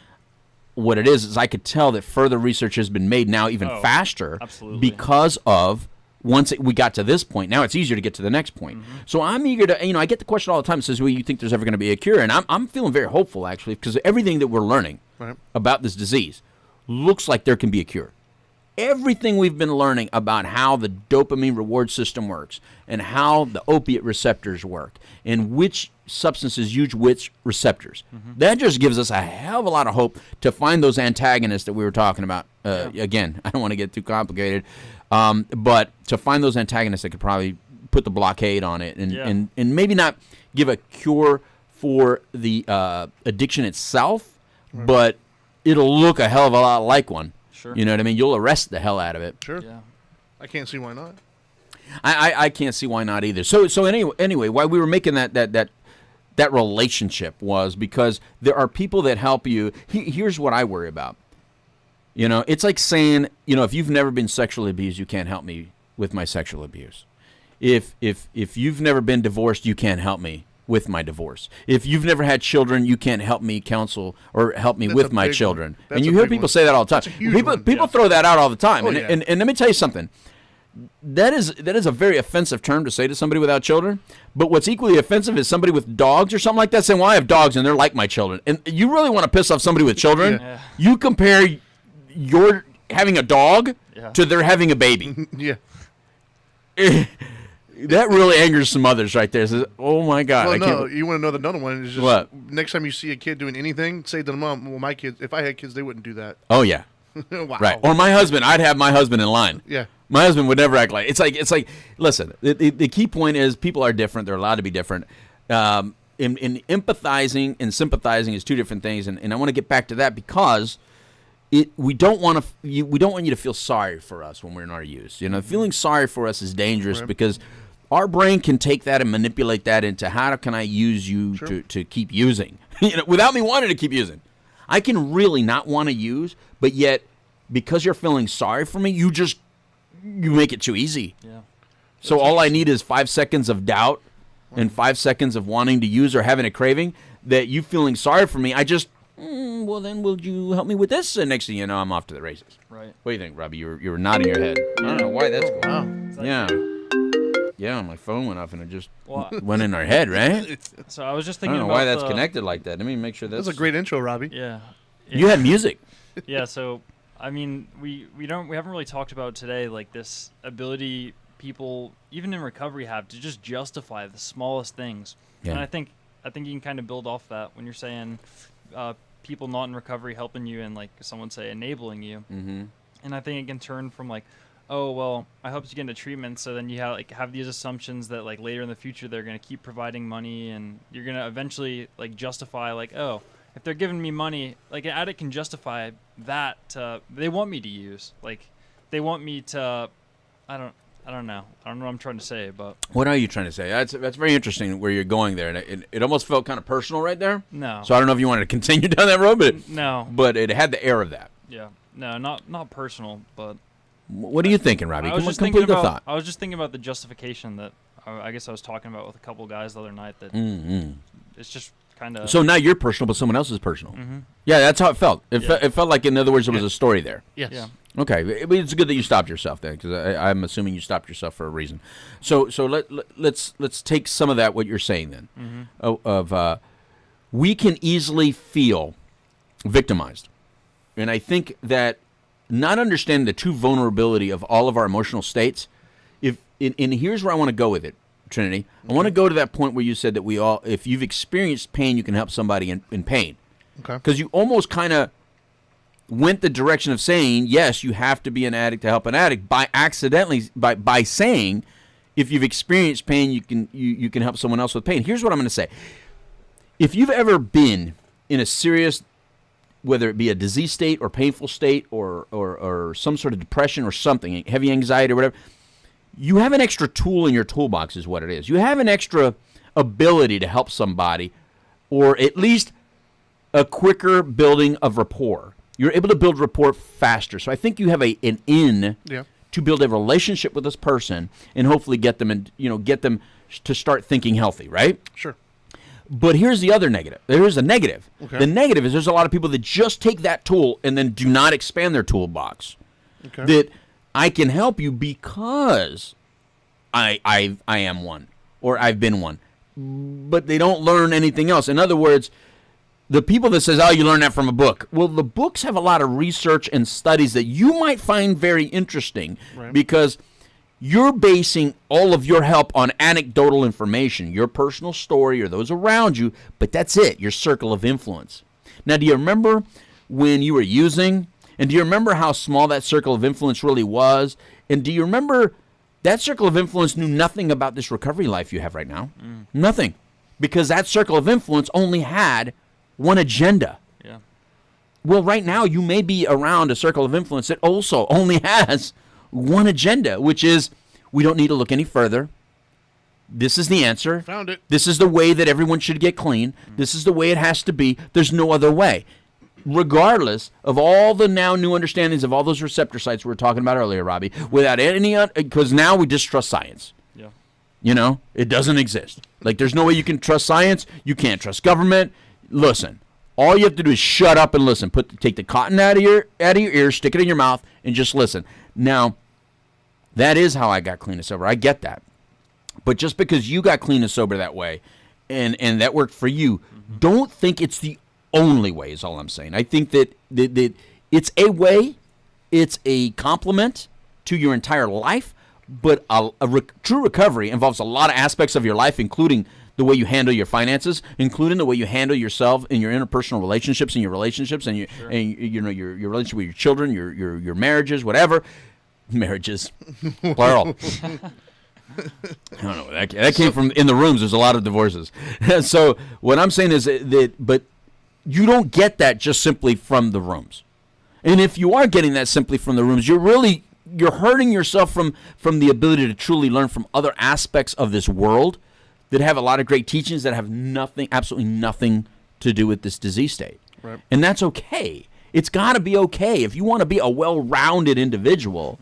what it is I could tell that further research has been made now even faster absolutely. because of once we got to this point. Now it's easier to get to the next point. So I'm eager to, you know, I get the question all the time. It says, well, you think there's ever going to be a cure? And I'm feeling very hopeful, actually, because everything that we're learning Right. about this disease looks like there can be a cure. Everything we've been learning about how the dopamine reward system works and how the opiate receptors work and which substances use which receptors, that just gives us a hell of a lot of hope to find those antagonists that we were talking about. Again, I don't want to get too complicated, but to find those antagonists that could probably put the blockade on it and maybe not give a cure for the addiction itself, but it'll look a hell of a lot like one. Sure. You know what I mean? You'll arrest the hell out of it. Sure. Yeah. I can't see why not. I can't see why not either. So anyway, why we were making that relationship was because there are people that help you. Here's what I worry about. You know, it's like saying, you know, if you've never been sexually abused, you can't help me with my sexual abuse. If you've never been divorced, you can't help me with my divorce. If you've never had children, you can't help me counsel or help me That's with a my big children. one. That's And you a hear big people one. say that all the time. That's a huge People one, yeah. throw that out all the time. Oh, and, yeah. and let me tell you something. That is a very offensive term to say to somebody without children. But what's equally offensive is somebody with dogs or something like that saying, well, I have dogs and they're like my children. And you really want to piss off somebody with children? Yeah. You compare your having a dog Yeah. to their having a baby. Yeah. That really angers some others right there. Says, oh my God! Well, I no, can't... you want to know the another one is just What? Next time you see a kid doing anything, say to the mom, "Well, my kids. If I had kids, they wouldn't do that." Oh yeah, Wow. right. Or my husband. I'd have my husband in line. Yeah. My husband would never act like it's like. Listen, the key point is people are different. They're allowed to be different. In empathizing and sympathizing is two different things, and I want to get back to that because we don't want you to feel sorry for us when we're in our use. Feeling sorry for us is dangerous because our brain can take that and manipulate that into how can I use you to keep using, without me wanting to keep using. I can really not want to use, but yet because you're feeling sorry for me, you make it too easy. Yeah. So all I need is 5 seconds of doubt and 5 seconds of wanting to use or having a craving that you feeling sorry for me. I just, well, then will you help me with this? And next thing you know, I'm off to the races. Right. What do you think, Robbie? You were nodding your head. I don't know why that's going on. Yeah. Yeah, my phone went off and it just went in our head, right? So I was just I thinking don't know about why that's connected like that. Let me make sure that's... That's a great intro, Robbie. Yeah. You had music. Yeah, so I mean, we haven't really talked about today like this ability people even in recovery have to just justify the smallest things. Yeah. And I think you can kind of build off that when you're saying people not in recovery helping you and like someone say enabling you. Mm-hmm. And I think it can turn from like, oh well, I helped you get into treatment, so then you have these assumptions that like later in the future they're gonna keep providing money, and you're gonna eventually like justify like, oh, if they're giving me money, like an addict can justify that they want me to use, like they want me to, I don't know what I'm trying to say, but what are you trying to say? That's very interesting where you're going there, and it almost felt kind of personal right there. No. So I don't know if you wanted to continue down that road, but no. But it had the air of that. Yeah. No, not personal, but. What are you thinking, Robbie? I was just complete thinking the about. thought. I was just thinking about the justification that I guess I was talking about with a couple guys the other night. That it's just kind of. So now you're personal, but someone else is personal. Mm-hmm. Yeah, that's how it felt. It felt like, in other words, there was a story there. Yes. Yeah. Okay, it's good that you stopped yourself then, because I'm assuming you stopped yourself for a reason. So let's take some of that what you're saying then. Mm-hmm. We can easily feel victimized, and I think that not understanding the true vulnerability of all of our emotional states. And here's where I want to go with it, Trinity. I want to go to that point where you said that if you've experienced pain, you can help somebody in pain. Okay. Because you almost kind of went the direction of saying, yes, you have to be an addict to help an addict by saying, if you've experienced pain, you can help someone else with pain. Here's what I'm going to say. If you've ever been in a serious, whether it be a disease state or painful state or some sort of depression or something, heavy anxiety or whatever, you have an extra tool in your toolbox is what it is. You have an extra ability to help somebody, or at least a quicker building of rapport. You're able to build rapport faster. So I think you have an in to build a relationship with this person and hopefully get them to start thinking healthy, right? Sure. But here's the other negative. There's a negative. Okay. The negative is there's a lot of people that just take that tool and then do not expand their toolbox. Okay. That I can help you because I am one or I've been one. But they don't learn anything else. In other words, the people that says, oh, you learn that from a book. Well, the books have a lot of research and studies that you might find very interesting because you're basing all of your help on anecdotal information, your personal story or those around you, but that's it, your circle of influence. Now, do you remember when you were using, and do you remember how small that circle of influence really was? And do you remember that circle of influence knew nothing about this recovery life you have right now? Nothing. Because that circle of influence only had one agenda. Yeah. Well, right now you may be around a circle of influence that also only has one agenda, which is we don't need to look any further. This is the answer. Found it. This is the way that everyone should get clean. This is the way it has to be. There's no other way. Regardless of all the now new understandings of all those receptor sites we were talking about earlier, Robbie, without any, because now we distrust science. Yeah. You know, it doesn't exist. Like, there's no way you can trust science. You can't trust government. Listen, all you have to do is shut up and listen. Take the cotton out of your ears, stick it in your mouth, and just listen. Now, that is how I got clean and sober. I get that. But just because you got clean and sober that way, and that worked for you, don't think it's the only way is all I'm saying. I think that it's a way, it's a complement to your entire life, But true recovery involves a lot of aspects of your life, including the way you handle your finances, including the way you handle yourself in your interpersonal relationships and your relationships and your relationship with your children, your marriages, whatever. Marriages, plural. I don't know. That came from in the rooms. There's a lot of divorces. So what I'm saying is that, but you don't get that just simply from the rooms. And if you are getting that simply from the rooms, you're hurting yourself from the ability to truly learn from other aspects of this world that have a lot of great teachings that have absolutely nothing to do with this disease state. Right. And that's okay. It's got to be okay. If you want to be a well-rounded individual,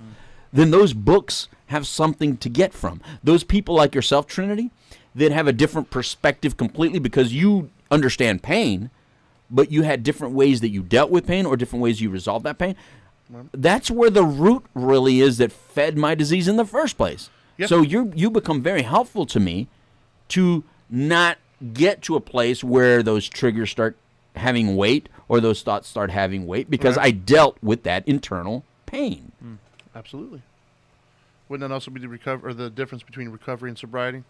then those books have something to get from. Those people like yourself, Trinity, that have a different perspective completely because you understand pain, but you had different ways that you dealt with pain or different ways you resolved that pain. That's where the root really is that fed my disease in the first place. Yep. So you become very helpful to me to not get to a place where those triggers start having weight or those thoughts start having weight because I dealt with that internal pain. Absolutely. Wouldn't that also be the difference between recovery and sobriety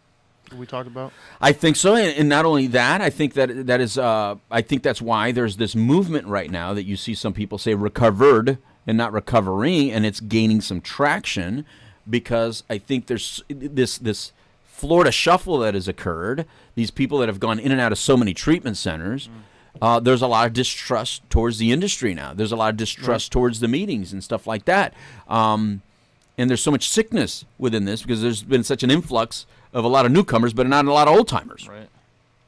that we talked about? I think so, and not only that, I think that is. I think that's why there's this movement right now that you see some people say recovered and not recovering, and it's gaining some traction because I think there's this Florida shuffle that has occurred. These people that have gone in and out of so many treatment centers. There's a lot of distrust towards the industry now. There's a lot of distrust towards the meetings and stuff like that. And there's so much sickness within this because there's been such an influx of a lot of newcomers, but not a lot of old timers. Right.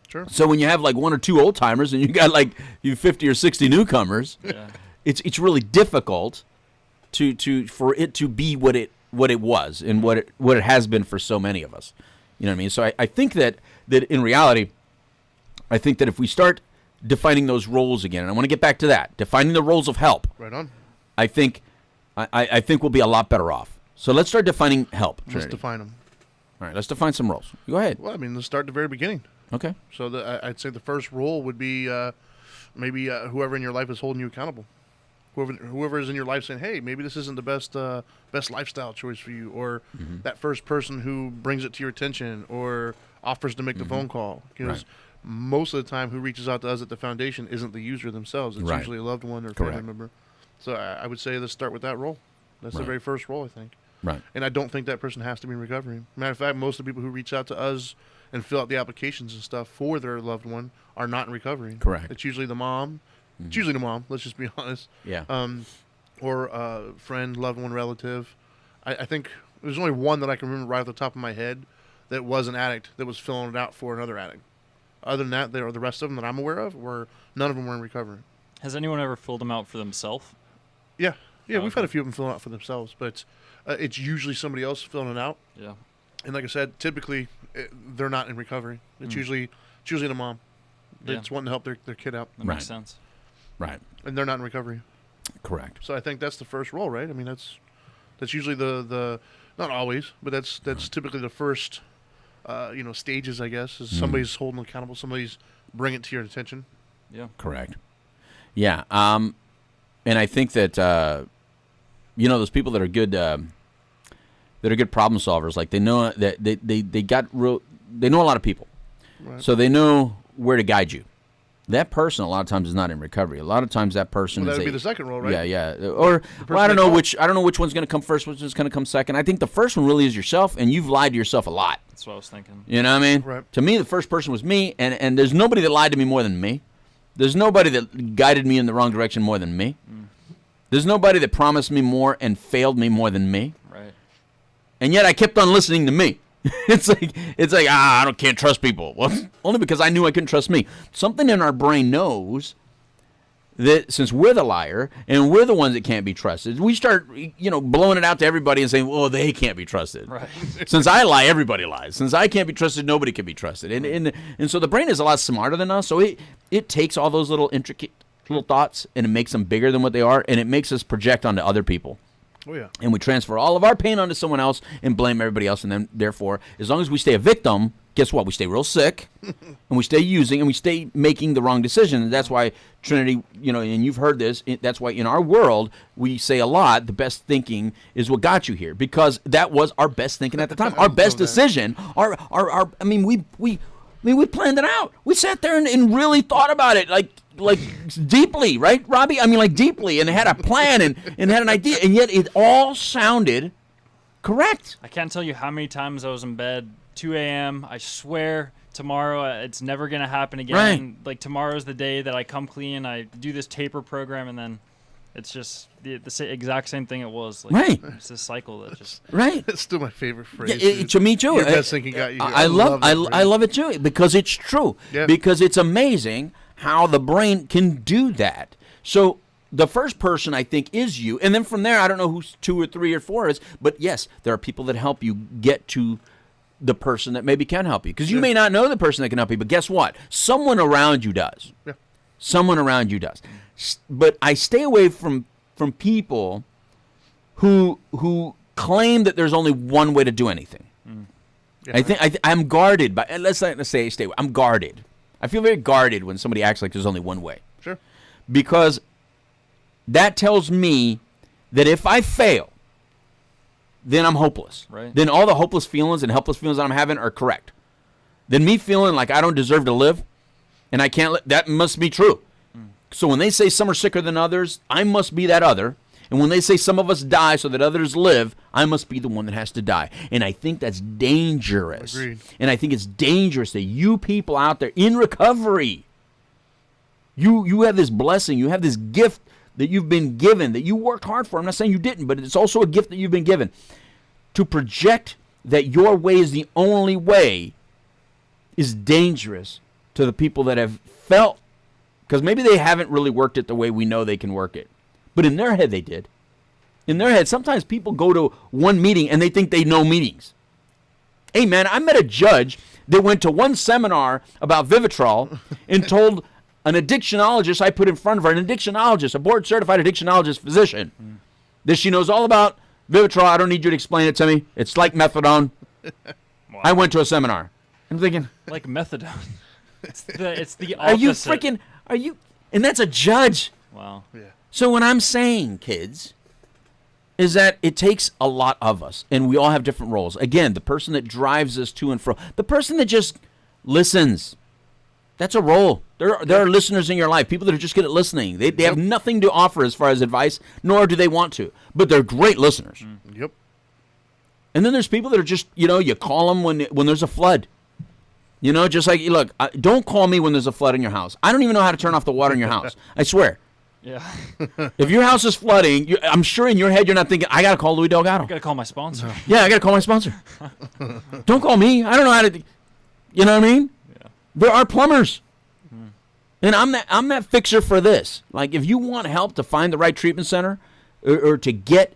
Sure. So when you have like one or two old timers and you got like 50 or 60 newcomers, it's really difficult for it to be what it was and what it has been for so many of us. You know what I mean? So I think that in reality, I think that if we start defining those roles again, and I want to get back to that, defining the roles of help. Right on. I think we'll be a lot better off. So let's start defining help. Let's define them. All right, let's define some roles. Go ahead. Well, I mean, let's start at the very beginning. Okay. So I'd say the first role would be maybe whoever in your life is holding you accountable. Whoever is in your life saying, hey, maybe this isn't the best lifestyle choice for you, or that first person who brings it to your attention or offers to make the phone call. Because most of the time who reaches out to us at the foundation isn't the user themselves. It's usually a loved one or family member. So I would say let's start with that role. That's the very first role, I think. Right. And I don't think that person has to be in recovery. Matter of fact, most of the people who reach out to us and fill out the applications and stuff for their loved one are not in recovery. Correct. It's usually the mom. It's usually the mom, let's just be honest. Yeah. Or a friend, loved one, relative. I think there's only one that I can remember right off the top of my head that was an addict that was filling it out for another addict. Other than that, the rest of them that I'm aware of, none of them were in recovery. Has anyone ever filled them out for themselves? Yeah. Yeah, we've had a few of them filling out for themselves, but it's usually somebody else filling it out. Yeah. And like I said, typically they're not in recovery. It's usually the mom that's wanting to help their kid out. That makes sense. Right. And they're not in recovery. Correct. So I think that's the first role, right? I mean, that's usually the not always, but that's typically the first stages, I guess, is somebody's holding accountable, somebody's bringing it to your attention. Yeah. Correct. Yeah. And I think that those people that are good problem solvers, like they know that they know a lot of people. Right. So they know where to guide you. That person a lot of times is not in recovery. A lot of times that person that would be the second role, right? Yeah. Or I don't know which one's going to come first, which is going to come second. I think the first one really is yourself, and you've lied to yourself a lot. That's what I was thinking. You know what I mean? Right. To me, the first person was me, and there's nobody that lied to me more than me. There's nobody that guided me in the wrong direction more than me. There's nobody that promised me more and failed me more than me. Right. And yet I kept on listening to me. It's like I can't trust people. Well, only because I knew I couldn't trust me. Something in our brain knows that since we're the liar and we're the ones that can't be trusted, we start blowing it out to everybody and saying, "Well, they can't be trusted." Right. Since I lie, everybody lies. Since I can't be trusted, nobody can be trusted. And so the brain is a lot smarter than us. So it takes all those little intricate little thoughts and it makes them bigger than what they are, and it makes us project onto other people. Oh, yeah. And we transfer all of our pain onto someone else and blame everybody else. And then, therefore, as long as we stay a victim, guess what? We stay real sick, and we stay using, and we stay making the wrong decision. And that's why Trinity, and you've heard this, that's why in our world, we say a lot, the best thinking is what got you here, because that was our best thinking at the time, our best decision. We planned it out. We sat there and really thought about it, like deeply, right, Robbie? I mean, like deeply, and had a plan and had an idea, and yet it all sounded correct. I can't tell you how many times I was in bed, 2 a.m. I swear tomorrow it's never going to happen again. Right. Like tomorrow's the day that I come clean, I do this taper program, and then it's just the exact same thing it was. Like, right. It's this cycle that just... Right. It's still my favorite phrase. Yeah, to me too. Your best thinking got you. I love it too, because it's true. Yeah. Because it's amazing how the brain can do that. So the first person, I think, is you. And then from there, I don't know who's 2 or 3 or 4 is. But yes, there are people that help you get to the person that maybe can help you. Because you may not know the person that can help you. But guess what? Someone around you does. Yeah. Someone around you does. But I stay away from people who claim that there's only one way to do anything. Yeah. I think I'm guarded by. Let's not say stay away. I'm guarded. I feel very guarded when somebody acts like there's only one way. Sure. Because that tells me that if I fail, then I'm hopeless. Right. Then all the hopeless feelings and helpless feelings that I'm having are correct. Then me feeling like I don't deserve to live and I can't that must be true. So when they say some are sicker than others, I must be that other. And when they say some of us die so that others live, I must be the one that has to die. And I think that's dangerous. Agreed. And I think it's dangerous that you people out there in recovery, you have this blessing, you have this gift that you've been given, that you worked hard for. I'm not saying you didn't, but it's also a gift that you've been given. To project that your way is the only way is dangerous to the people that have felt, because maybe they haven't really worked it the way we know they can work it. But in their head, they did. In their head, sometimes people go to one meeting and they think they know meetings. Hey, man, I met a judge that went to one seminar about Vivitrol and told an addictionologist I put in front of her, an addictionologist, a board-certified addictionologist physician, that she knows all about Vivitrol. I don't need you to explain it to me. It's like methadone. Wow. I went to a seminar. I'm thinking... Like methadone. It's the opposite. Are you... And that's a judge. Wow. Yeah. So what I'm saying, kids, is that it takes a lot of us, and we all have different roles. Again, the person that drives us to and fro, the person that just listens, that's a role. There are listeners in your life, people that are just good at listening. They have nothing to offer as far as advice, nor do they want to, but they're great listeners. Yep. And then there's people that are just, you call them when there's a flood. Just like, look, don't call me when there's a flood in your house. I don't even know how to turn off the water in your house. I swear. Yeah. If your house is flooding, I'm sure in your head you're not thinking, I got to call Louis Delgado. I got to call my sponsor. Yeah, I got to call my sponsor. Don't call me. I don't know how to, you know what I mean? Yeah. There are plumbers. And I'm that fixer for this. Like, if you want help to find the right treatment center or to get,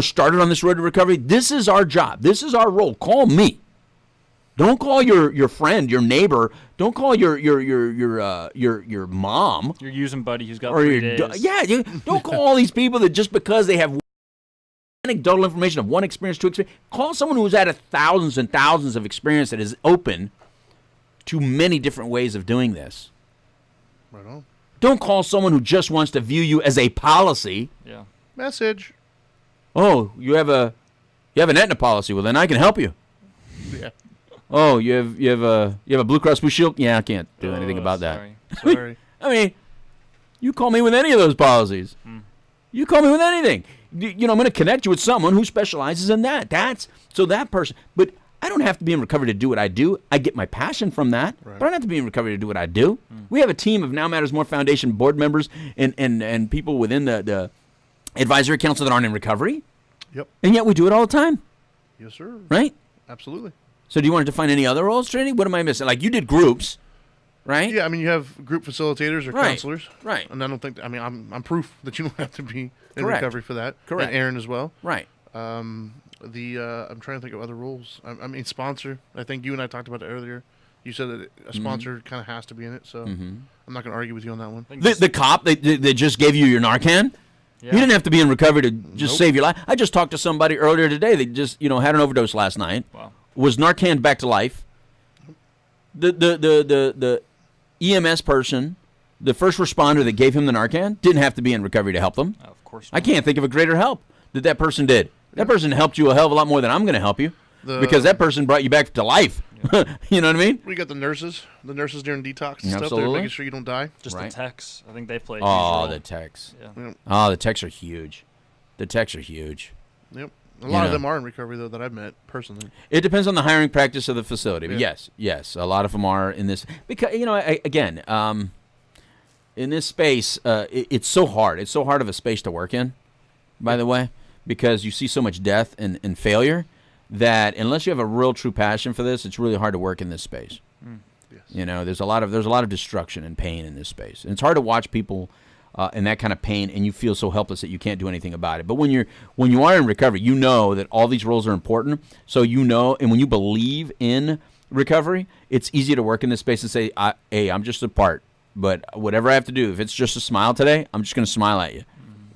started on this road to recovery, this is our job. This is our role. Call me. Don't call your friend, your neighbor. Don't call your mom. Your using buddy who's got 3 days. Don't call all these people that just because they have anecdotal information of one experience, 2 experience. Call someone who's had thousands and thousands of experience that is open to many different ways of doing this. Right on. Don't call someone who just wants to view you as a policy. Yeah. Message. Oh, you have an Aetna policy. Well, then I can help you. Yeah. Oh, you have a Blue Cross Blue Shield? Yeah, I can't do anything about sorry. that. Sorry. I mean, you call me with any of those policies. You call me with anything. I'm going to connect you with someone who specializes in that. So that person. But I don't have to be in recovery to do what I do. I get my passion from that. Right. But I don't have to be in recovery to do what I do. We have a team of Now Matters More Foundation board members and people within the advisory council that aren't in recovery. Yep. And yet we do it all the time. Yes, sir. Right? Absolutely. So do you want to define any other roles, Trinity? What am I missing? Like, you did groups, right? Yeah, I mean, you have group facilitators or counselors. Right. And I don't think, I'm proof that you don't have to be in Correct. recovery for that. Correct. And Aaron as well. Right. I'm trying to think of other roles. I mean, sponsor. I think you and I talked about it earlier. You said that a sponsor kind of has to be in it, so I'm not going to argue with you on that one. The cop that just gave you your Narcan? Yeah. You didn't have to be in recovery to just save your life. I just talked to somebody earlier today that just, had an overdose last night. Wow. Was Narcan back to life. The EMS person, the first responder that gave him the Narcan, didn't have to be in recovery to help them. Oh, of course. I can't think of a greater help that person did. That person helped you a hell of a lot more than I'm going to help you, because that person brought you back to life. Yeah. You know what I mean? We got the nurses during detox and stuff. Absolutely. They're making sure you don't die. Just the techs. I think they play. The techs. Yeah. Oh, the techs are huge. The techs are huge. Yep. A lot of them are in recovery, though, that I've met personally. It depends on the hiring practice of the facility. But yes, a lot of them are in this. Because, again, in this space, it's so hard. It's so hard of a space to work in, by the way, because you see so much death and failure that unless you have a real true passion for this, it's really hard to work in this space. Yes. There's a lot of destruction and pain in this space. And it's hard to watch people in that kind of pain, and you feel so helpless that you can't do anything about it. But when you are in recovery, you know that all these roles are important. So and when you believe in recovery, it's easy to work in this space and say, hey, I'm just a part. But whatever I have to do, if it's just a smile today, I'm just going to smile at you.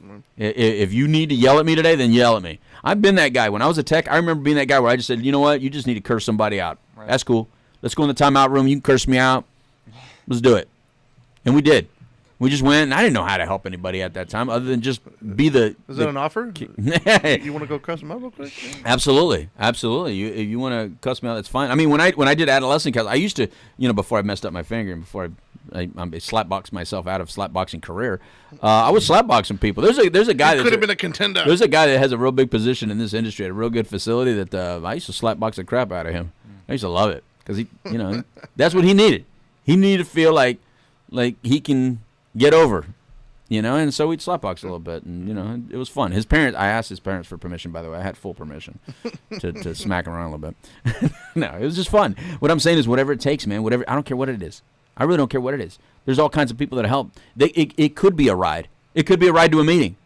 Mm-hmm. If you need to yell at me today, then yell at me. I've been that guy. When I was a tech, I remember being that guy where I just said, you know what? You just need to curse somebody out. Right. That's cool. Let's go in the timeout room. You can curse me out. Let's do it. And we did. We just went, and I didn't know how to help anybody at that time other than just be the... Is that an offer? You want to go cuss them out real quick? Yeah. Absolutely. You want to cuss me out, that's fine. I mean, when I did adolescent counseling, I used to, before I messed up my finger and before I slapboxed myself out of slapboxing career, I was slapboxing people. There's a guy that could have been a contender. There's a guy that has a real big position in this industry at a real good facility that I used to slapbox the crap out of him. I used to love it because he, that's what he needed. He needed to feel like he can get over, and so we'd slapbox a little bit, and it was fun. I asked his parents for permission, by the way. I had full permission to smack him around a little bit. No, it was just fun. What I'm saying is whatever it takes, man, whatever. I don't care what it is. I really don't care what it is. There's all kinds of people that help. It could be a ride. It could be a ride to a meeting.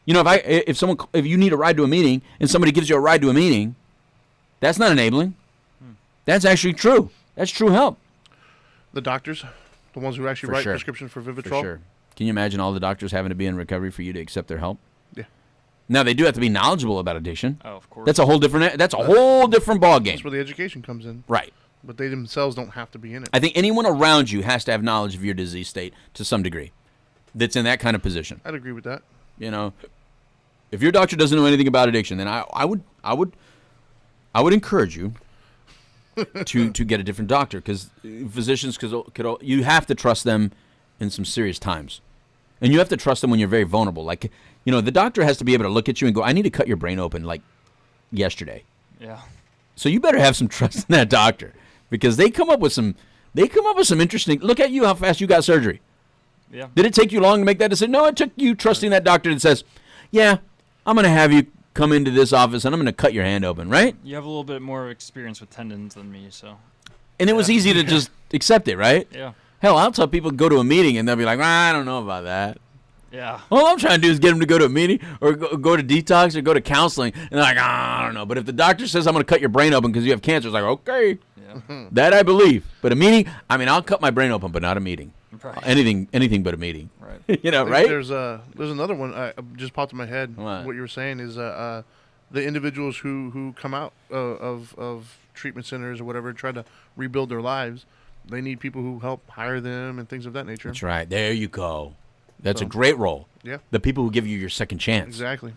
If you need a ride to a meeting and somebody gives you a ride to a meeting, that's not enabling. That's actually true. That's true help. The doctors, the ones who actually write prescriptions for Vivitrol. For sure. Can you imagine all the doctors having to be in recovery for you to accept their help? Yeah. Now they do have to be knowledgeable about addiction. Oh, of course. That's a whole different ball game. That's where the education comes in. Right. But they themselves don't have to be in it. I think anyone around you has to have knowledge of your disease state to some degree. That's in that kind of position. I'd agree with that. If your doctor doesn't know anything about addiction, then I would encourage you to get a different doctor, because physicians you have to trust them in some serious times, and you have to trust them when you're very vulnerable. Like the doctor has to be able to look at you and go, I need to cut your brain open like yesterday. Yeah. So you better have some trust in that doctor, because they come up with some interesting. Look at you, how fast you got surgery. Yeah. Did it take you long to make that decision? No, it took you trusting that doctor that says, yeah, I'm going to have you come into this office and I'm going to cut your hand open, right? You have a little bit more experience with tendons than me, so. And it was easy to just accept it, right? Yeah. Hell, I'll tell people to go to a meeting and they'll be like, I don't know about that. Yeah. All I'm trying to do is get them to go to a meeting or go to detox or go to counseling. And they're like, I don't know. But if the doctor says I'm going to cut your brain open because you have cancer, it's like, okay. Yeah. That I believe. But a meeting, I'll cut my brain open, but not a meeting. Right. Anything but a meeting. Right. Right? There's another one just popped in my head. What you were saying is the individuals who come out of treatment centers or whatever, try to rebuild their lives. They need people who help hire them and things of that nature. That's right. There you go. That's a great role. Yeah. The people who give you your second chance. Exactly.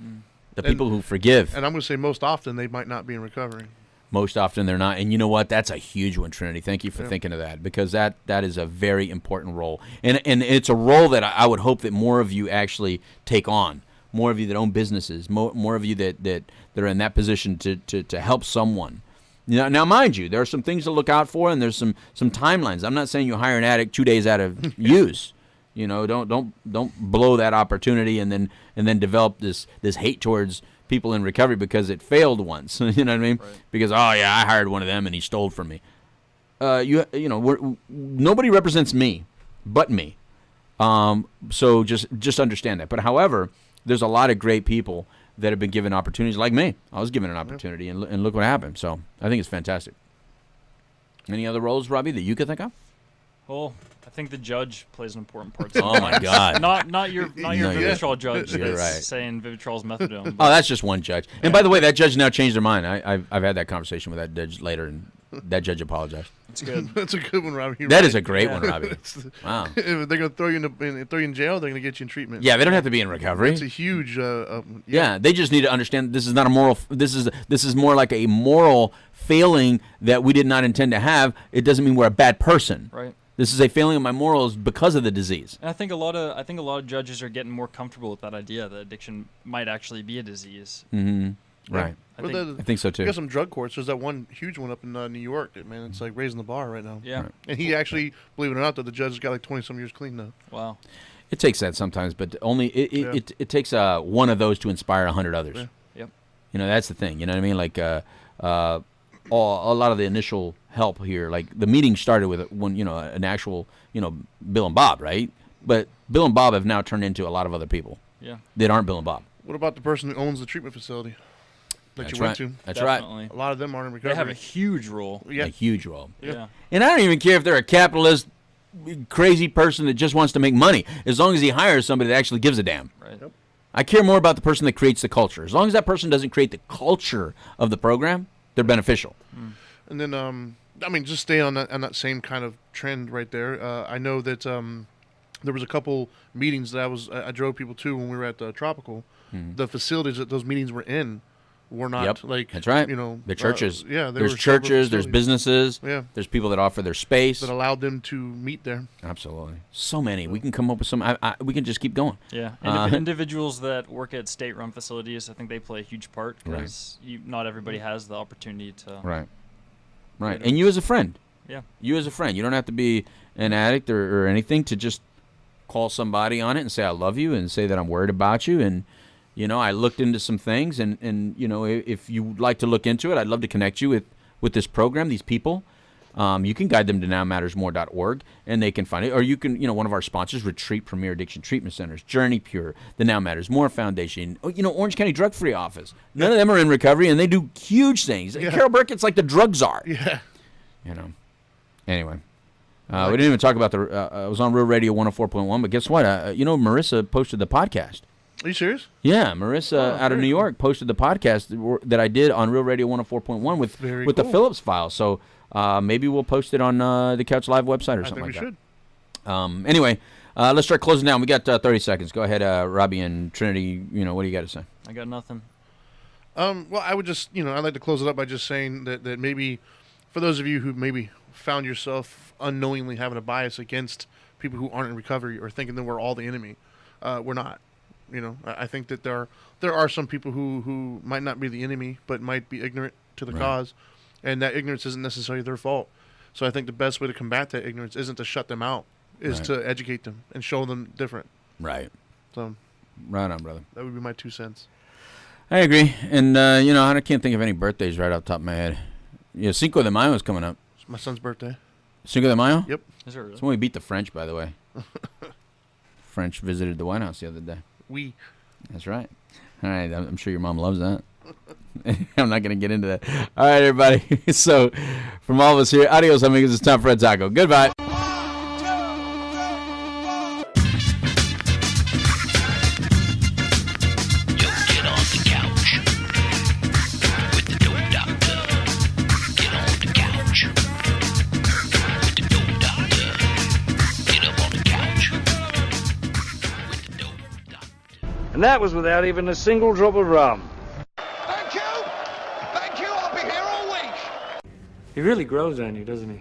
The people who forgive. And I'm going to say most often they might not be in recovery. Most often they're not. And you know what? That's a huge one, Trinity. Thank you for thinking of that, because that is a very important role. And it's a role that I would hope that more of you actually take on. More of you that own businesses. More of you that are in that position to help someone. Now, mind you, there are some things to look out for, and there's some timelines. I'm not saying you hire an addict 2 days out of use. Don't blow that opportunity and then develop this hate towards people in recovery because it failed once. You know what I mean? Right. Because I hired one of them and he stole from me. Nobody represents me, but me. So just understand that. But however, there's a lot of great people that have been given opportunities, like me. I was given an opportunity, and look what happened. So I think it's fantastic. Any other roles, Robbie, that you could think of? Well, I think the judge plays an important part. Oh my God! Not your Vivitrol judge. You're right. Saying Vivitrol's methadone. Oh, that's just one judge. And by the way, that judge now changed their mind. I've had that conversation with that judge later, and that judge apologized. It's good. That's a good one, Robbie. You're That right. is a great one, Robbie. Wow. If they're gonna throw you in jail, they're gonna get you in treatment. Yeah, they don't have to be in recovery. It's a huge. Yeah, they just need to understand this is not a moral. This is more like a moral failing that we did not intend to have. It doesn't mean we're a bad person. Right. This is a failing of my morals because of the disease. And I think a lot of judges are getting more comfortable with that idea that addiction might actually be a disease. Mm-hmm. Right. I I think so too. You got some drug courts. There's that one huge one up in New York. That, man, it's like raising the bar right now. Yeah. Right. And he actually, believe it or not, though, the judge has got like 20-some years clean now. Wow. It takes that sometimes, but only it takes one of those to inspire 100 others. Yeah. Yep. You know, that's the thing. You know what I mean? Like a lot of the initial help here, like the meeting started with an actual Bill and Bob, right? But Bill and Bob have now turned into a lot of other people. Yeah. That aren't Bill and Bob. What about the person who owns the treatment facility that That's you went right. to? That's Definitely. A lot of them aren't in recovery. They have a huge role. Yeah. A huge role. Yeah. And I don't even care if they're a capitalist, crazy person that just wants to make money, as long as he hires somebody that actually gives a damn. Right. Yep. I care more about the person that creates the culture. As long as that person doesn't create the culture of the program, they're beneficial. And then, I mean, just stay on that same kind of trend right there. I know that there was a couple meetings that I drove people to when we were at the Tropical. The facilities that those meetings were in were not like That's right. the churches. Yeah, they there's were churches. separate There's facilities. businesses. Yeah. There's people that offer their space. that allowed them to meet there. Absolutely. So many. We can come up with some. We can just keep going. Yeah. Individuals that work at state-run facilities, I think they play a huge part because not everybody has the opportunity to. Right. Right. And you as a friend. Yeah. You as a friend. You don't have to be an addict or anything to just call somebody on it and say I love you and say that I'm worried about you. And I looked into some things and if you'd like to look into it, I'd love to connect you with this program, these people. You can guide them to nowmattersmore.org and they can find it. Or you can, one of our sponsors, Retreat Premier Addiction Treatment Centers, Journey Pure, the Now Matters More Foundation, Orange County Drug Free Office. None of them are in recovery and they do huge things. Yeah. Carol Burkett's like the drug czar. Yeah. Anyway. We didn't even talk about I was on Real Radio 104.1, but guess what? Marissa posted the podcast. Are you serious? Yeah, Marissa out of New York posted the podcast that I did on Real Radio 104.1 with the cool. Phillips file. So maybe we'll post it on the Couch Live website or something like that. I think we should. Anyway, let's start closing down. We got 30 seconds. Go ahead, Robbie and Trinity. What do you got to say? I got nothing. Well, I would just, I'd like to close it up by just saying that maybe for those of you who maybe found yourself unknowingly having a bias against people who aren't in recovery or thinking that we're all the enemy, we're not. I think that there are some people who might not be the enemy, but might be ignorant to the cause, and that ignorance isn't necessarily their fault. So I think the best way to combat that ignorance isn't to shut them out, is to educate them and show them different. Right. So, right on, brother. That would be my 2 cents. I agree, and I can't think of any birthdays right off the top of my head. Cinco de Mayo is coming up. It's my son's birthday. Cinco de Mayo? Yep. Is it really? It's when we beat the French, by the way. French visited the White House the other day. That's right. All right, I'm sure your mom loves that. I'm not going to get into that. All right, everybody. So, from all of us here, adios, amigos. It's time for Red Taco. Goodbye. And that was without even a single drop of rum. Thank you. Thank you. I'll be here all week. He really grows on you, doesn't he?